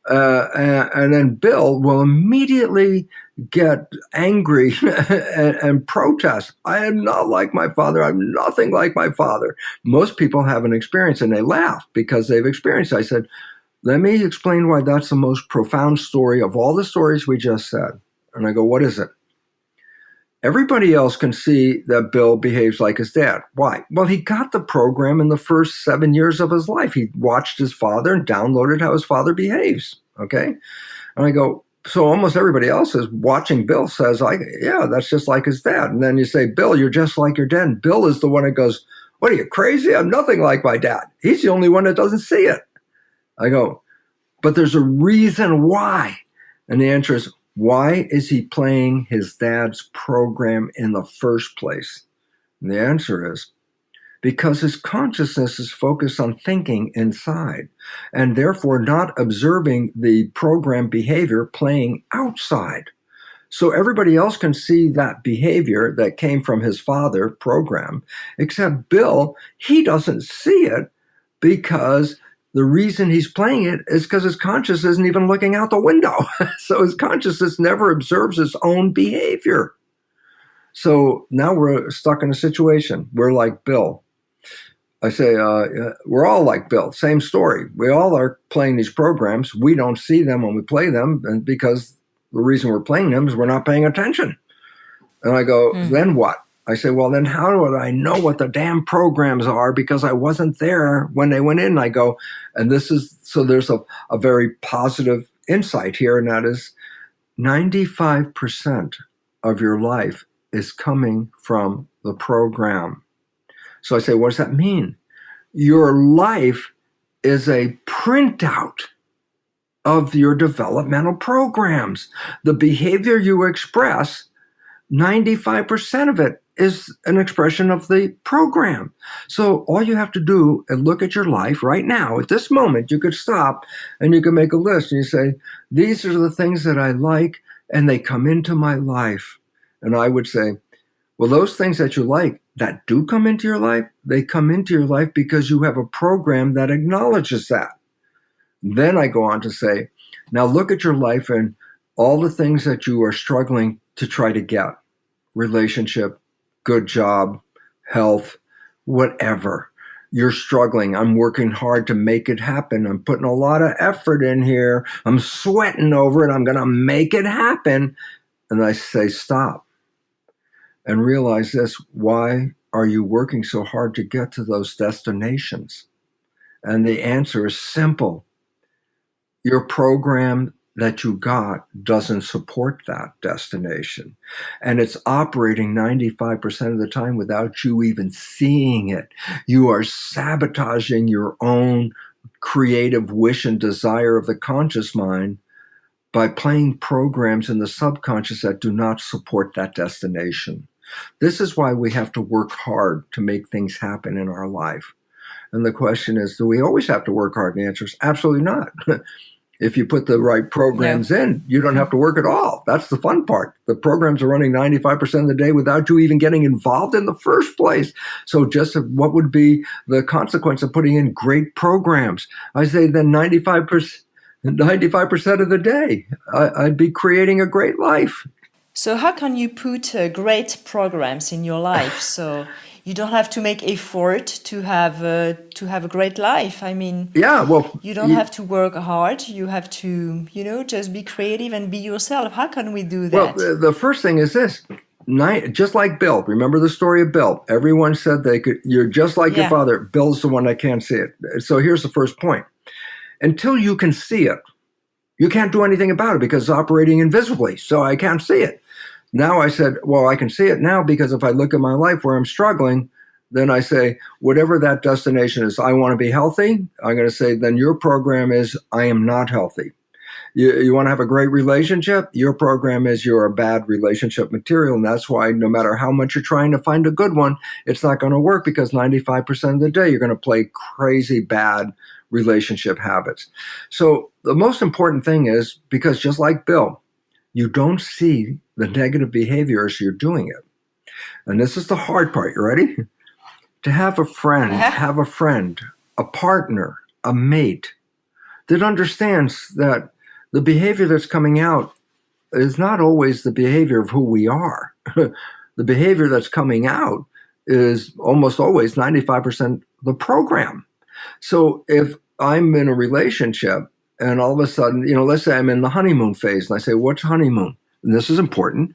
[SPEAKER 3] And then Bill will immediately get angry and protest. I am not like my father. I'm nothing like my father. Most people have an experience and they laugh because they've experienced it. I said, let me explain why that's the most profound story of all the stories we just said. And I go, what is it? Everybody else can see that Bill behaves like his dad. Why? Well, he got the program in the first 7 years of his life. He watched his father and downloaded how his father behaves. Okay. And I go, so almost everybody else is watching Bill says, yeah, that's just like his dad. And then you say, Bill, you're just like your dad. And Bill is the one that goes, what are you, crazy? I'm nothing like my dad. He's the only one that doesn't see it. I go, but there's a reason why. And the answer is, why is he playing his dad's program in the first place? And the answer is, because his consciousness is focused on thinking inside and therefore not observing the program behavior playing outside. So everybody else can see that behavior that came from his father program, except Bill, he doesn't see it because the reason he's playing it is because his consciousness isn't even looking out the window. So his consciousness never observes his own behavior. So now we're stuck in a situation. We're like Bill. I say, we're all like Bill. Same story. We all are playing these programs. We don't see them when we play them, and because the reason we're playing them is we're not paying attention. And I go, then what? I say, well, then how do I know what the damn programs are because I wasn't there when they went in? I go, and this is, so there's a very positive insight here, and that is 95% of your life is coming from the program. So I say, what does that mean? Your life is a printout of your developmental programs. The behavior you express, 95% of it is an expression of the program. So all you have to do is look at your life right now. At this moment, you could stop and you can make a list and you say, these are the things that I like and they come into my life. And I would say, well, those things that you like that do come into your life, they come into your life because you have a program that acknowledges that. Then I go on to say, now look at your life and all the things that you are struggling to try to get. Relationship, good job, health, whatever. You're struggling. I'm working hard to make it happen. I'm putting a lot of effort in here. I'm sweating over it. I'm going to make it happen. And I say, stop. And realize this, why are you working so hard to get to those destinations? And the answer is simple. Your program that you got doesn't support that destination. And it's operating 95% of the time without you even seeing it. You are sabotaging your own creative wish and desire of the conscious mind by playing programs in the subconscious that do not support that destination. This is why we have to work hard to make things happen in our life. And the question is, do we always have to work hard? And the answer is absolutely not. If you put the right programs in, you don't have to work at all. That's the fun part. The programs are running 95% of the day without you even getting involved in the first place. So just what would be the consequence of putting in great programs? I say then 95% of the day, I'd be creating a great life.
[SPEAKER 1] So how can you put great programs in your life so you don't have to make effort to have a great life? I mean,
[SPEAKER 3] yeah, well,
[SPEAKER 1] you don't have to work hard. You have to, just be creative and be yourself. How can we do that?
[SPEAKER 3] Well, the first thing is this. Just like Bill, remember the story of Bill. Everyone said you're just like your father. Bill's the one that can't see it. So here's the first point. Until you can see it, you can't do anything about it because it's operating invisibly. So I can't see it. Now I said, well, I can see it now because if I look at my life where I'm struggling, then I say, whatever that destination is, I want to be healthy. I'm going to say, then your program is, I am not healthy. You want to have a great relationship? Your program is you're a bad relationship material. And that's why no matter how much you're trying to find a good one, it's not going to work because 95% of the day you're going to play crazy bad relationship habits. So the most important thing is, because just like Bill, you don't see the negative behavior as you're doing it. And this is the hard part. You ready? To have a friend, a partner, a mate that understands that the behavior that's coming out is not always the behavior of who we are. The behavior that's coming out is almost always 95% the program. So if I'm in a relationship and all of a sudden, let's say I'm in the honeymoon phase and I say, what's honeymoon? And this is important.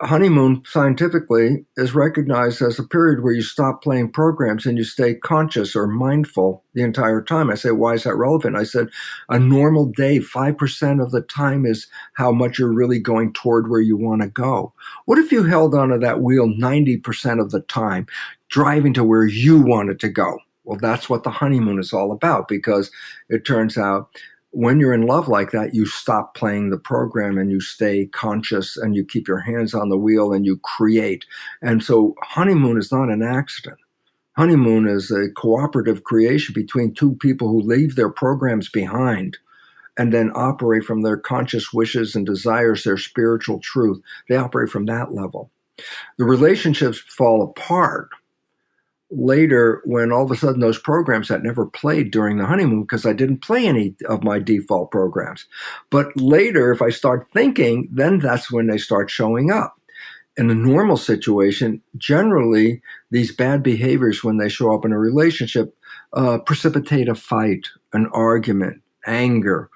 [SPEAKER 3] Honeymoon scientifically is recognized as a period where you stop playing programs and you stay conscious or mindful the entire time. I say, why is that relevant? I said, a normal day, 5% of the time is how much you're really going toward where you want to go. What if you held onto that wheel 90% of the time, driving to where you wanted to go? Well, that's what the honeymoon is all about, because it turns out when you're in love like that, you stop playing the program and you stay conscious and you keep your hands on the wheel and you create. And so honeymoon is not an accident. Honeymoon is a cooperative creation between two people who leave their programs behind and then operate from their conscious wishes and desires, their spiritual truth. They operate from that level. The relationships fall apart later when all of a sudden those programs that never played during the honeymoon, because I didn't play any of my default programs. But later, if I start thinking, then that's when they start showing up. In a normal situation, generally, these bad behaviors, when they show up in a relationship, precipitate a fight, an argument, anger,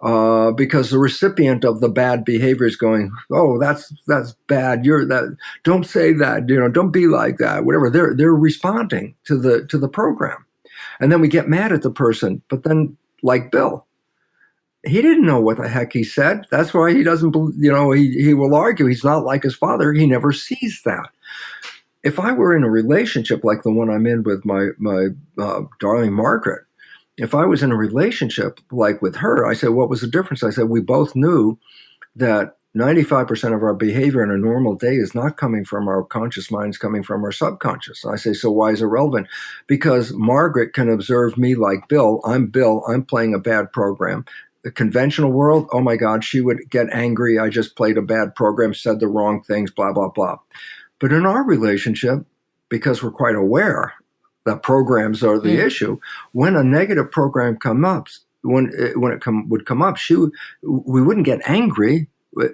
[SPEAKER 3] because the recipient of the bad behavior is going, oh, that's bad. You're that. Don't say that. Don't be like that. Whatever. They're responding to the program, and then we get mad at the person. But then, like Bill, he didn't know what the heck he said. That's why he doesn't. He will argue. He's not like his father. He never sees that. If I were in a relationship like the one I'm in with my darling Margaret. If I was in a relationship like with her, I said, what was the difference? I said, we both knew that 95% of our behavior in a normal day is not coming from our conscious minds, coming from our subconscious. I say, so why is it relevant? Because Margaret can observe me like Bill. I'm playing a bad program. The conventional world, oh my God, she would get angry. I just played a bad program, said the wrong things, blah, blah, blah. But in our relationship, because we're quite aware that programs are the issue. When a negative program come up, would come up, we wouldn't get angry.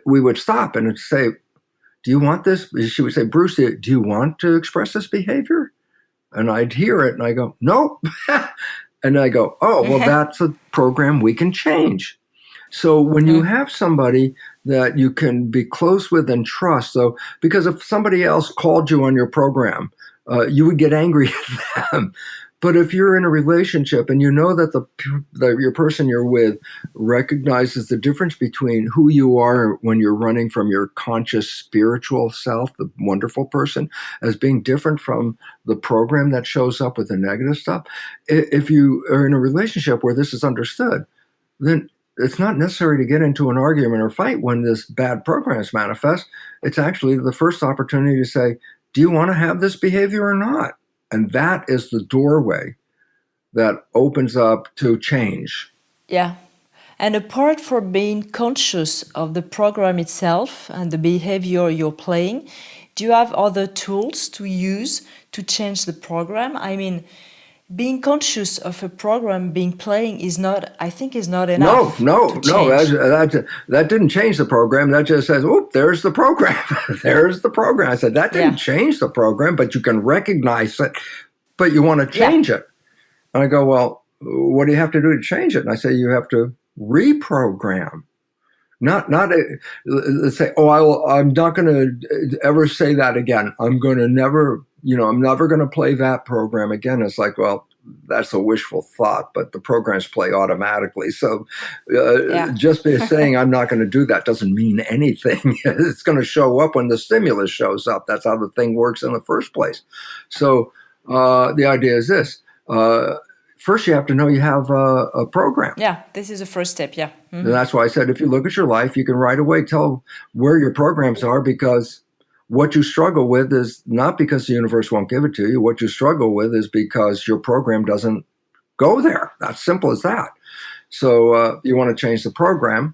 [SPEAKER 3] We would stop and say, "Do you want this?" She would say, "Bruce, do you want to express this behavior?" And I'd hear it, and I go, "Nope," and I go, "Oh, well, that's a program we can change." So when you have somebody that you can be close with and trust, so because if somebody else called you on your program, you would get angry at them. But if you're in a relationship and you know that your person you're with recognizes the difference between who you are when you're running from your conscious spiritual self, the wonderful person, as being different from the program that shows up with the negative stuff, if you are in a relationship where this is understood, then it's not necessary to get into an argument or fight when this bad program is manifest. It's actually the first opportunity to say, do you want to have this behavior or not? And that is the doorway that opens up to change.
[SPEAKER 1] Yeah. And apart from being conscious of the program itself and the behavior you're playing, do you have other tools to use to change the program? I mean, being conscious of a program being playing is not enough.
[SPEAKER 3] No. That didn't change the program. That just says, "Oh, there's the program." There's the program. I said, that didn't change the program, but you can recognize it, but you want to change it. And I go, well, what do you have to do to change it? And I say, you have to reprogram. Not let's say, I'm not going to ever say that again. I'm never going to play that program again. It's like, well, that's a wishful thought, but the programs play automatically. So just by saying I'm not going to do that doesn't mean anything. It's going to show up when the stimulus shows up. That's how the thing works in the first place. So the idea is this. first you have to know you have a program.
[SPEAKER 1] Yeah, this is the first step. Yeah.
[SPEAKER 3] And that's why I said, if you look at your life, you can right away tell where your programs are, because what you struggle with is not because the universe won't give it to you. What you struggle with is because your program doesn't go there. That's simple as that. So you want to change the program.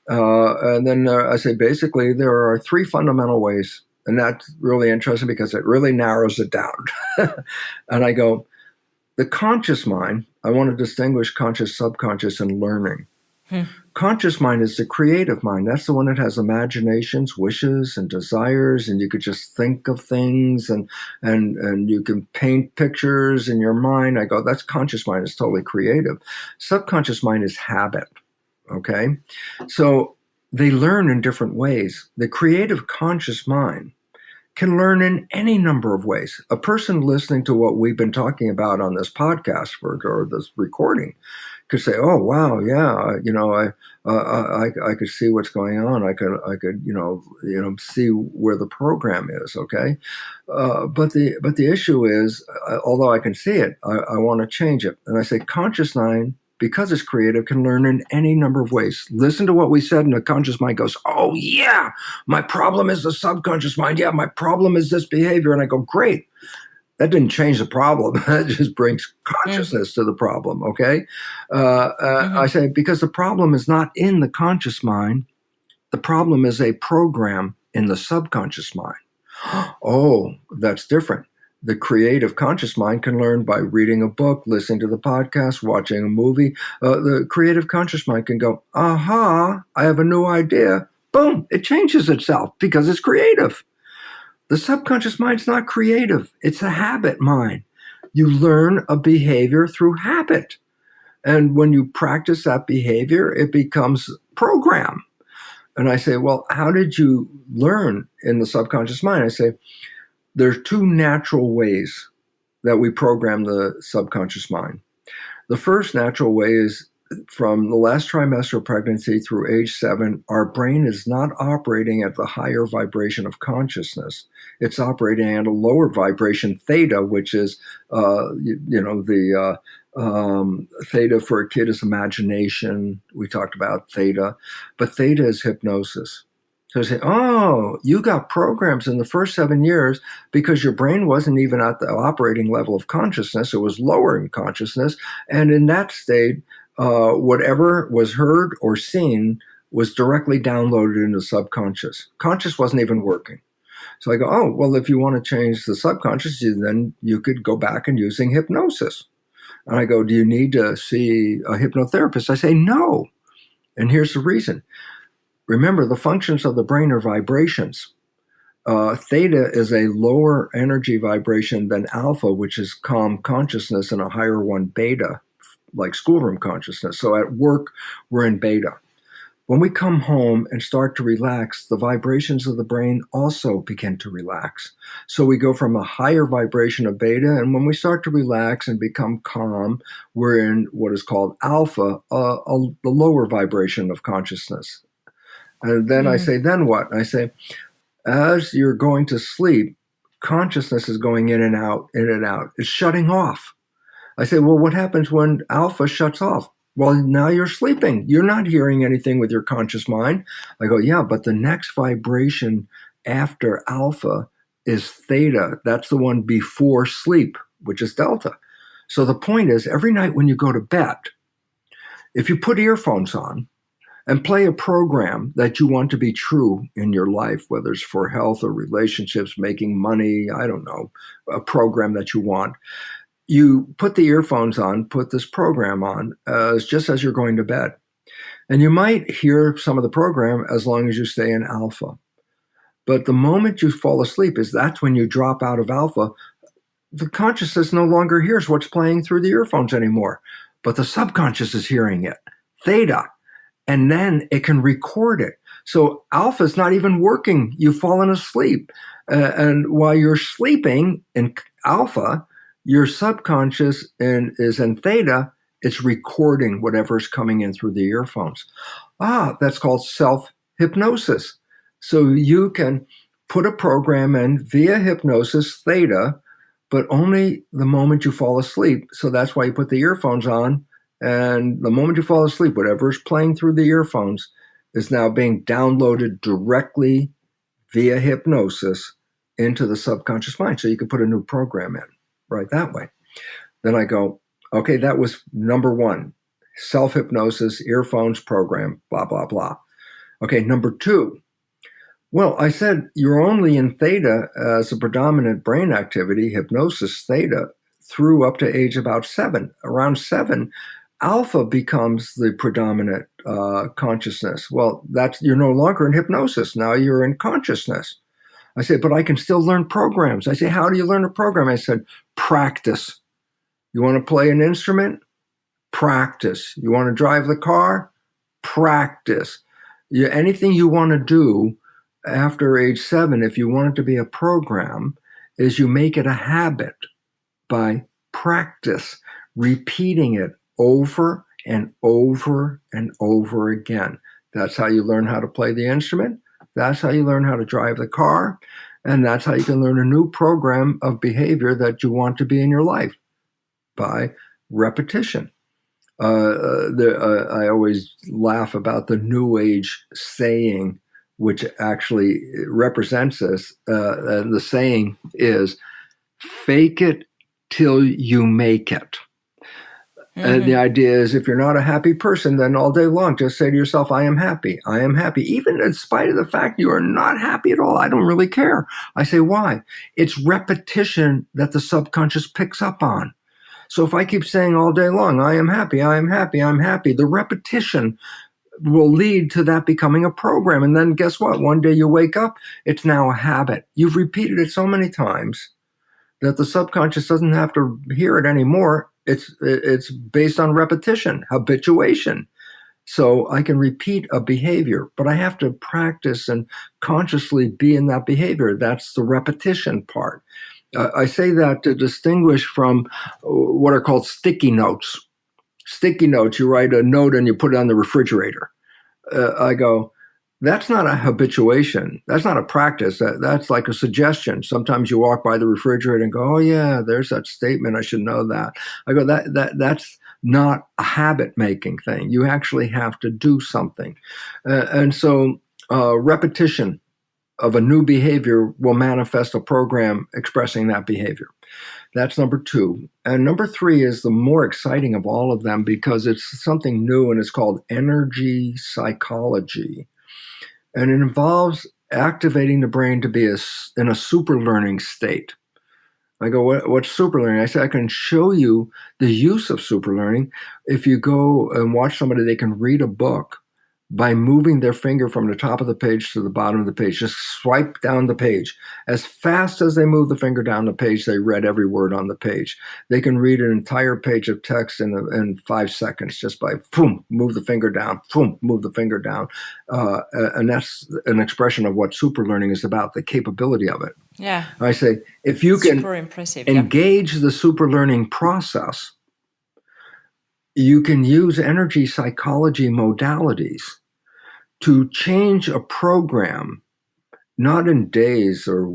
[SPEAKER 3] And then I say, basically, there are three fundamental ways. And that's really interesting because it really narrows it down. And I go, the conscious mind, I want to distinguish conscious, subconscious, and learning. Conscious mind is the creative mind. That's the one that has imaginations, wishes, and desires, and you could just think of things, and you can paint pictures in your mind. I go, that's conscious mind. It's totally creative. Subconscious mind is habit. Okay? So they learn in different ways. The creative conscious mind can learn in any number of ways. A person listening to what we've been talking about on this podcast or this recording could say, "Oh, wow, yeah, I could see what's going on. I could see where the program is." Okay, but the issue is, although I can see it, I want to change it, and I say conscious mind, because it's creative, can learn in any number of ways. Listen to what we said, and the conscious mind goes, "Oh yeah, my problem is the subconscious mind. Yeah, my problem is this behavior," and I go, "Great." That didn't change the problem. That just brings consciousness to the problem, okay? I say, because the problem is not in the conscious mind. The problem is a program in the subconscious mind. Oh, that's different. The creative conscious mind can learn by reading a book, listening to the podcast, watching a movie. The creative conscious mind can go, aha, I have a new idea. Boom, it changes itself because it's creative. The subconscious mind's not creative. It's a habit mind. You learn a behavior through habit. And when you practice that behavior, it becomes program. And I say, well, how did you learn in the subconscious mind? I say, there's two natural ways that we program the subconscious mind. The first natural way is from the last trimester of pregnancy through age 7, our brain is not operating at the higher vibration of consciousness. It's operating at a lower vibration, theta, which is, theta for a kid is imagination. We talked about theta, but theta is hypnosis. So I say, oh, you got programs in the first 7 years because your brain wasn't even at the operating level of consciousness. It was lower in consciousness. And in that state, whatever was heard or seen was directly downloaded into subconscious. Conscious wasn't even working. So I go, oh, well, if you want to change the subconscious, then you could go back and using hypnosis. And I go, do you need to see a hypnotherapist? I say, no. And here's the reason. Remember, the functions of the brain are vibrations. Theta is a lower energy vibration than alpha, which is calm consciousness, and a higher one, beta, like schoolroom consciousness. So at work, we're in beta. When we come home and start to relax, the vibrations of the brain also begin to relax. So we go from a higher vibration of beta, and when we start to relax and become calm, we're in what is called alpha, the lower vibration of consciousness. And then I say, then what? I say, as you're going to sleep, consciousness is going in and out, in and out. It's shutting off. I say, well, what happens when alpha shuts off? Well, now you're sleeping. You're not hearing anything with your conscious mind. I go, yeah, but the next vibration after alpha is theta. That's the one before sleep, which is delta. So the point is, every night when you go to bed, if you put earphones on and play a program that you want to be true in your life, whether it's for health or relationships, making money, I don't know, a program that you want, you put the earphones on, put this program on, just as you're going to bed. And you might hear some of the program as long as you stay in alpha. But the moment you fall asleep that's when you drop out of alpha. The consciousness no longer hears what's playing through the earphones anymore, but the subconscious is hearing it, theta, and then it can record it. So alpha is not even working. You've fallen asleep. And while you're sleeping in alpha, your subconscious is in theta. It's recording whatever's coming in through the earphones. That's called self-hypnosis. So you can put a program in via hypnosis, theta, but only the moment you fall asleep. So that's why you put the earphones on. And the moment you fall asleep, whatever is playing through the earphones is now being downloaded directly via hypnosis into the subconscious mind. So you can put a new program in right that way. Then I go, okay, that was number one, self-hypnosis, earphones program, blah, blah, blah. Okay, number two. Well, I said you're only in theta as a predominant brain activity, hypnosis theta, through up to age about 7. Around 7, alpha becomes the predominant consciousness. Well, you're no longer in hypnosis. Now you're in consciousness. I said, but I can still learn programs. I say, how do you learn a program? I said, practice. You want to play an instrument? Practice. You want to drive the car? Practice. Anything you want to do after age 7, if you want it to be a program, is you make it a habit by practice, repeating it over and over and over again. That's how you learn how to play the instrument. That's how you learn how to drive the car. And that's how you can learn a new program of behavior that you want to be in your life, by repetition. I always laugh about the New Age saying, which actually represents this. The saying is, fake it till you make it. Mm-hmm. And the idea is, if you're not a happy person, then all day long, just say to yourself, I am happy. I am happy. Even in spite of the fact you are not happy at all, I don't really care. I say, why? It's repetition that the subconscious picks up on. So if I keep saying all day long, I am happy, I am happy, I'm happy, the repetition will lead to that becoming a program. And then guess what? One day you wake up, it's now a habit. You've repeated it so many times that the subconscious doesn't have to hear it anymore. It's based on repetition, habituation. So I can repeat a behavior, but I have to practice and consciously be in that behavior. That's the repetition part. I say that to distinguish from what are called sticky notes. Sticky notes, you write a note and you put it on the refrigerator. I go, that's not a habituation. That's not a practice. That's like a suggestion. Sometimes you walk by the refrigerator and go, oh yeah, there's that statement. I should know that. I go, that's not a habit-making thing. You actually have to do something. And so repetition of a new behavior will manifest a program expressing that behavior. That's number 2. And number 3 is the more exciting of all of them, because it's something new, and it's called energy psychology. And it involves activating the brain to be in a super learning state. I go, what's super learning? I say, I can show you the use of super learning. If you go and watch somebody, they can read a book by moving their finger from the top of the page to the bottom of the page. Just swipe down the page. As fast as they move the finger down the page, they read every word on the page. They can read an entire page of text in 5 seconds just by, boom, move the finger down, boom, move the finger down. And that's an expression of what super learning is about, the capability of it.
[SPEAKER 1] Yeah.
[SPEAKER 3] I say, if you can engage the super learning process, you can use energy psychology modalities to change a program, not in days or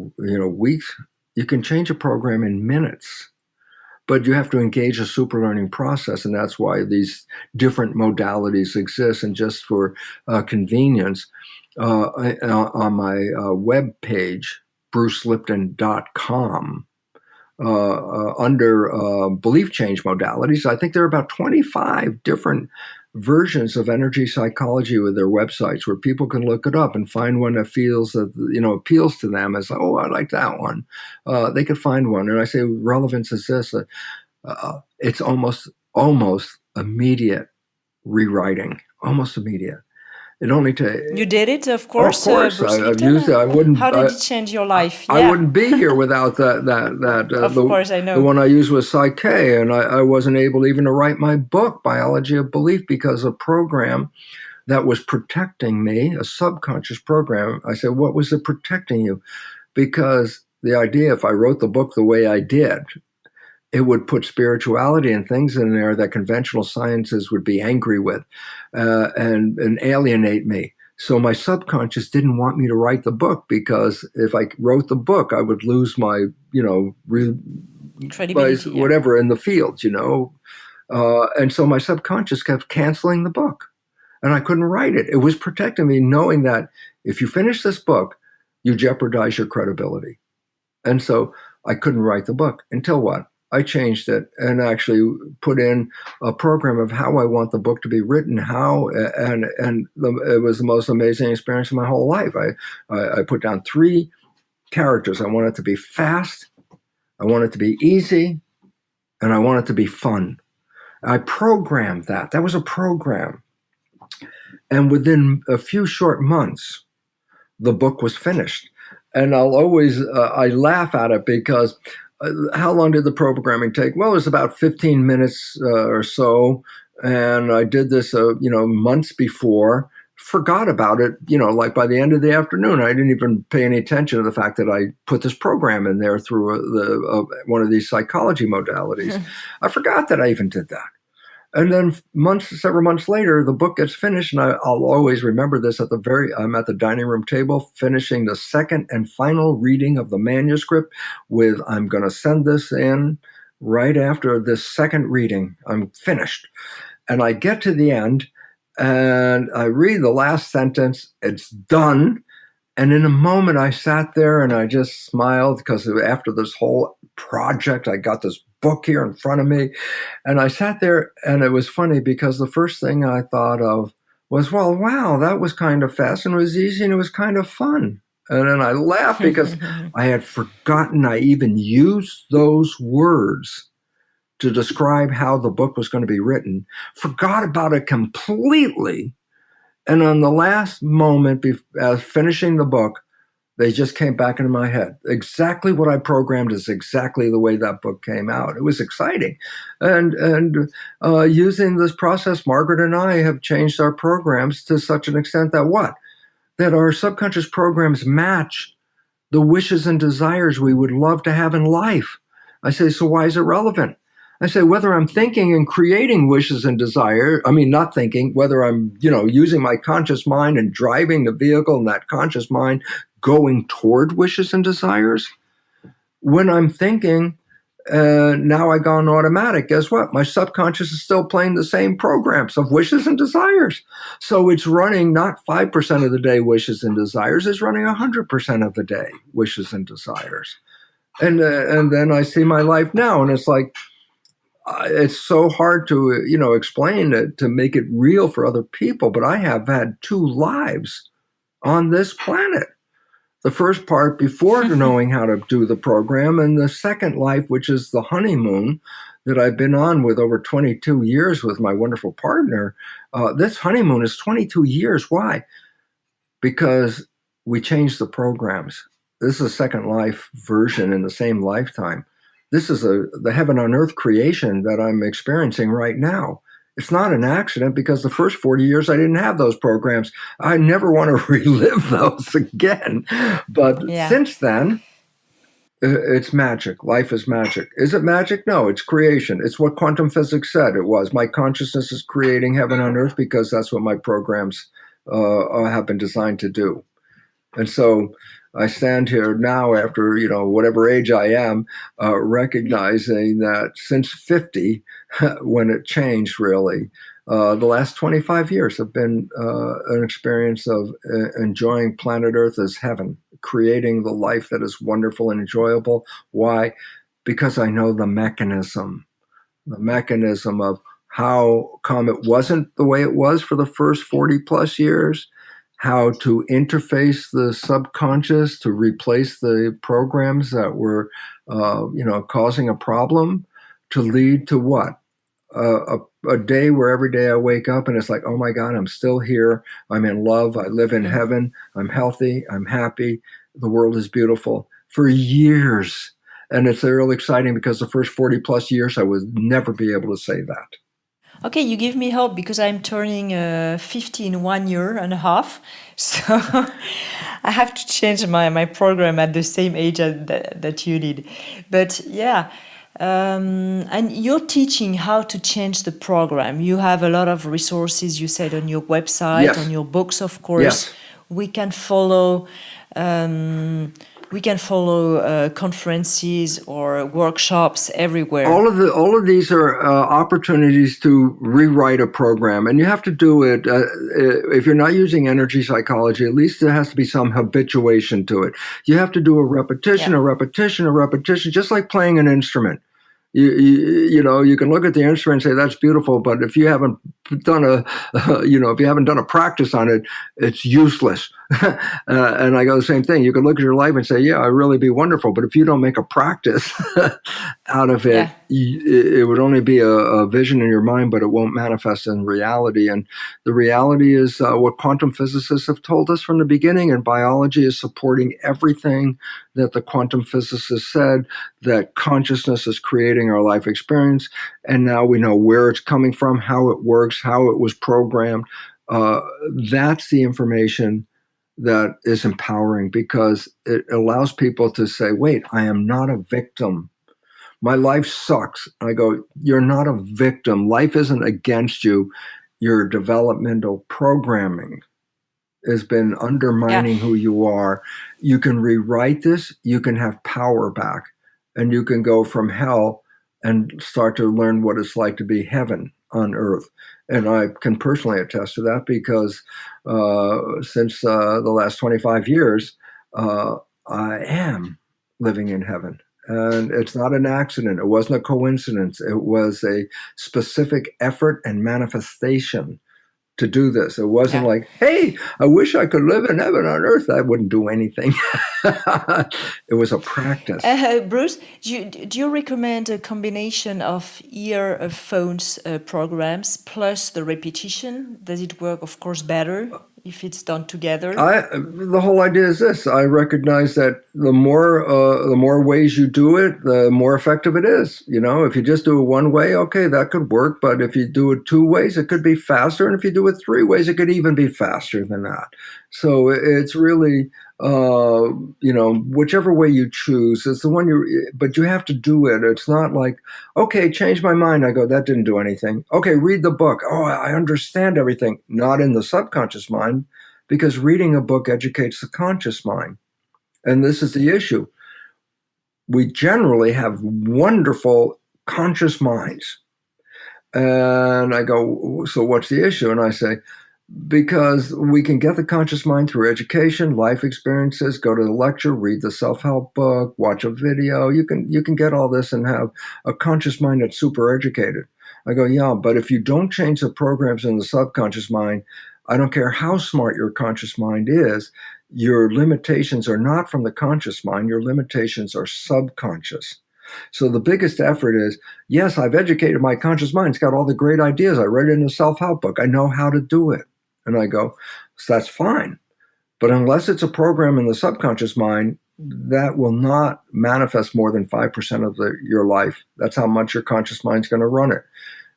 [SPEAKER 3] weeks. You can change a program in minutes, but you have to engage a super learning process, and that's why these different modalities exist. And just for convenience, on my web page, brucelipton.com, under belief change modalities, I think there are about 25 different versions of energy psychology with their websites, where people can look it up and find one that feels that appeals to them as, oh, I like that one. They could find one, and I say relevance is this: it's almost immediate rewriting, almost immediate. It only takes.
[SPEAKER 1] You did it, of course.
[SPEAKER 3] Of course, I've used it. I wouldn't.
[SPEAKER 1] How did it change your life?
[SPEAKER 3] I wouldn't be here without that.
[SPEAKER 1] Of course, I know.
[SPEAKER 3] The one I used was Psyche, and I wasn't able even to write my book, Biology of Belief, because a program that was protecting me, a subconscious program. I said, what was it protecting you? Because the idea, if I wrote the book the way I did, it would put spirituality and things in there that conventional sciences would be angry with and alienate me. So my subconscious didn't want me to write the book, because if I wrote the book, I would lose my,
[SPEAKER 1] Credibility, yeah.
[SPEAKER 3] whatever in the field, and so my subconscious kept canceling the book, and I couldn't write it. It was protecting me, knowing that if you finish this book, you jeopardize your credibility. And so I couldn't write the book until what? I changed it and actually put in a program of how I want the book to be written, it was the most amazing experience of my whole life. I put down 3 characters. I want it to be fast, I want it to be easy, and I want it to be fun. I programmed that. That was a program. And within a few short months, the book was finished. And I'll always, I laugh at it because how long did the programming take? Well, it was about 15 minutes or so. And I did this, months before, forgot about it, like by the end of the afternoon. I didn't even pay any attention to the fact that I put this program in there through one of these psychology modalities. I forgot that I even did that. And then several months later, the book gets finished, and I'll always remember this. I'm at the dining room table, finishing the second and final reading of the manuscript. I'm going to send this in right after this second reading. I'm finished, and I get to the end, and I read the last sentence. It's done. And in a moment, I sat there and I just smiled because after this whole project, I got this book here in front of me. And I sat there, and it was funny because the first thing I thought of was, well, wow, that was kind of fast and it was easy and it was kind of fun. And then I laughed because I had forgotten I even used those words to describe how the book was going to be written, forgot about it completely. And on the last moment, finishing the book, they just came back into my head. Exactly what I programmed is exactly the way that book came out. It was exciting. And using this process, Margaret and I have changed our programs to such an extent that our subconscious programs match the wishes and desires we would love to have in life. I say, so why is it relevant? I say, whether I'm thinking and creating wishes and desire, not thinking, whether I'm, using my conscious mind and driving the vehicle and that conscious mind going toward wishes and desires. When I'm thinking, now I go on automatic. Guess what? My subconscious is still playing the same programs of wishes and desires. So it's running not 5% of the day wishes and desires, it's running 100% of the day wishes and desires. And then I see my life now, and it's like, it's so hard to, explain it, to make it real for other people. But I have had 2 lives on this planet. The first part before knowing how to do the program, and the second life, which is the honeymoon that I've been on with over 22 years with my wonderful partner. This honeymoon is 22 years. Why? Because we changed the programs. This is a second life version in the same lifetime. This is the heaven on earth creation that I'm experiencing right now. It's not an accident because the first 40 years I didn't have those programs. I never want to relive those again. But since then, it's magic. Life is magic. Is it magic? No, it's creation. It's what quantum physics said it was. My consciousness is creating heaven on earth because that's what my programs have been designed to do. And so I stand here now after, whatever age I am, recognizing that since 50, when it changed really, the last 25 years have been an experience of enjoying planet Earth as heaven, creating the life that is wonderful and enjoyable. Why? Because I know the mechanism of how come it wasn't the way it was for the first 40 plus years, how to interface the subconscious to replace the programs that were, causing a problem, to lead to what? A day where every day I wake up and it's like, oh my God, I'm still here. I'm in love. I live in heaven. I'm healthy. I'm happy. The world is beautiful for years. And it's real exciting because the first 40 plus years, I would never be able to say that.
[SPEAKER 1] Okay, you give me hope because I'm turning 50 in 1 year and a half. So I have to change my program at the same age that you did. But yeah, and you're teaching how to change the program. You have a lot of resources, you said, on your website,
[SPEAKER 3] Yes.
[SPEAKER 1] on your books, of course.
[SPEAKER 3] Yes.
[SPEAKER 1] We can follow we can follow conferences or workshops everywhere.
[SPEAKER 3] All of these are opportunities to rewrite a program, and you have to do it. If you're not using energy psychology, at least there has to be some habituation to it. You have to do a repetition, a repetition, a repetition, just like playing an instrument. You can look at the instrument and say that's beautiful, but if you haven't done a practice on it, it's useless. And I go the same thing. You can look at your life and say, yeah, it'd really be wonderful, but if you don't make a practice out of it, it would only be a vision in your mind, but it won't manifest in reality. And the reality is what quantum physicists have told us from the beginning, and biology is supporting everything that the quantum physicists said, that consciousness is creating our life experience. And now we know where it's coming from, how it works, how it was programmed. That's the information that is empowering, because it allows people to say, wait, I am not a victim. My life sucks. I go, you're not a victim. Life isn't against you. Your developmental programming has been undermining who you are. You can rewrite this. You can have power back, and you can go from hell and start to learn what it's like to be heaven on earth. And I can personally attest to that, because since the last 25 years, I am living in heaven. And it's not an accident. It wasn't a coincidence. It was a specific effort and manifestation to do this. It wasn't like, hey, I wish I could live in heaven on earth. I wouldn't do anything. It was a practice.
[SPEAKER 1] Bruce, do you recommend a combination of earphones programs plus the repetition? Does it work, of course, better if it's done together?
[SPEAKER 3] The whole idea is this. I recognize that the more ways you do it, the more effective it is. If you just do it one way, okay, that could work. But if you do it 2 ways, it could be faster. And if you do it 3 ways, it could even be faster than that. So it's really, whichever way you choose, it's the one but you have to do it. It's not like, okay, change my mind. I go, that didn't do anything. Okay, read the book. Oh, I understand everything. Not in the subconscious mind, because reading a book educates the conscious mind. And this is the issue. We generally have wonderful conscious minds. And I go, so what's the issue? And I say, because we can get the conscious mind through education, life experiences, go to the lecture, read the self-help book, watch a video. You can get all this and have a conscious mind that's super educated. I go, yeah, but if you don't change the programs in the subconscious mind, I don't care how smart your conscious mind is, your limitations are not from the conscious mind, your limitations are subconscious. So the biggest effort is, yes, I've educated my conscious mind. It's got all the great ideas. I read it in a self-help book. I know how to do it. And I go, so that's fine. But unless it's a program in the subconscious mind, that will not manifest more than 5% of your life. That's how much your conscious mind's going to run it.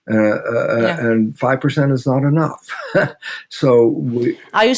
[SPEAKER 3] And 5% is not enough.
[SPEAKER 1] Are you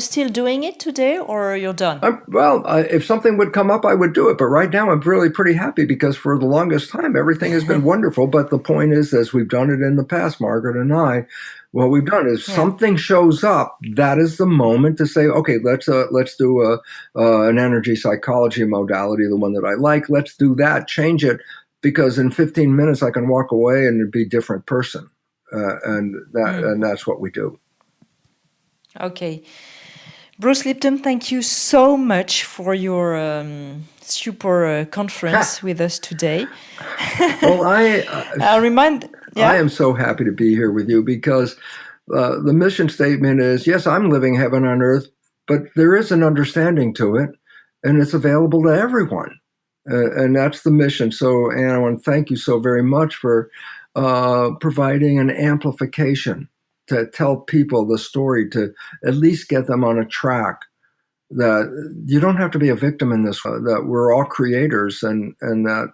[SPEAKER 1] still doing it today, or you're done?
[SPEAKER 3] If something would come up, I would do it. But right now, I'm really pretty happy, because for the longest time, everything has been wonderful. But the point is, as we've done it in the past, Margaret and I, what we've done is something shows up. That is the moment to say, okay, let's do an energy psychology modality, the one that I like. Let's do that. Change it. Because in 15 minutes, I can walk away and be a different person. And that's what we do.
[SPEAKER 1] Okay. Bruce Lipton, thank you so much for your super conference with us today.
[SPEAKER 3] Well, I am so happy to be here with you, because the mission statement is, yes, I'm living heaven on earth, but there is an understanding to it, and it's available to everyone. And that's the mission. So, Anne, I want to thank you so very much for providing an amplification to tell people the story, to at least get them on a track that you don't have to be a victim in this, that we're all creators, and that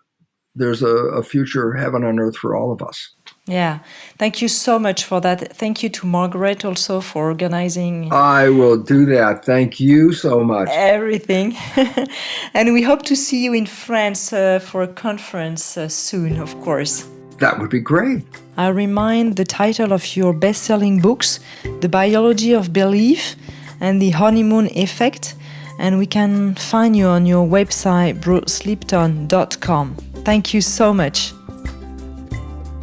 [SPEAKER 3] there's a future heaven on earth for all of us.
[SPEAKER 1] Yeah, thank you so much for that. Thank you to Margaret also for organizing.
[SPEAKER 3] I will do that. Thank you so much.
[SPEAKER 1] Everything. And we hope to see you in France for a conference soon, of course.
[SPEAKER 3] That would be great.
[SPEAKER 1] I remind the title of your best-selling books, The Biology of Belief and The Honeymoon Effect. and we can find you on your website brucelipton.com. Thank you so much.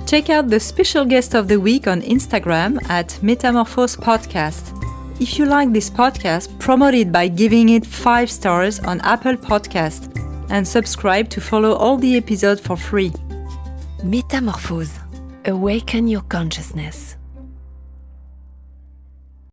[SPEAKER 1] Check out the special guest of the week on Instagram at Metamorphose Podcast. If you like this podcast, promote it by giving it 5 stars on Apple Podcast and subscribe to follow all the episodes for free.
[SPEAKER 2] Metamorphose. Awaken your consciousness.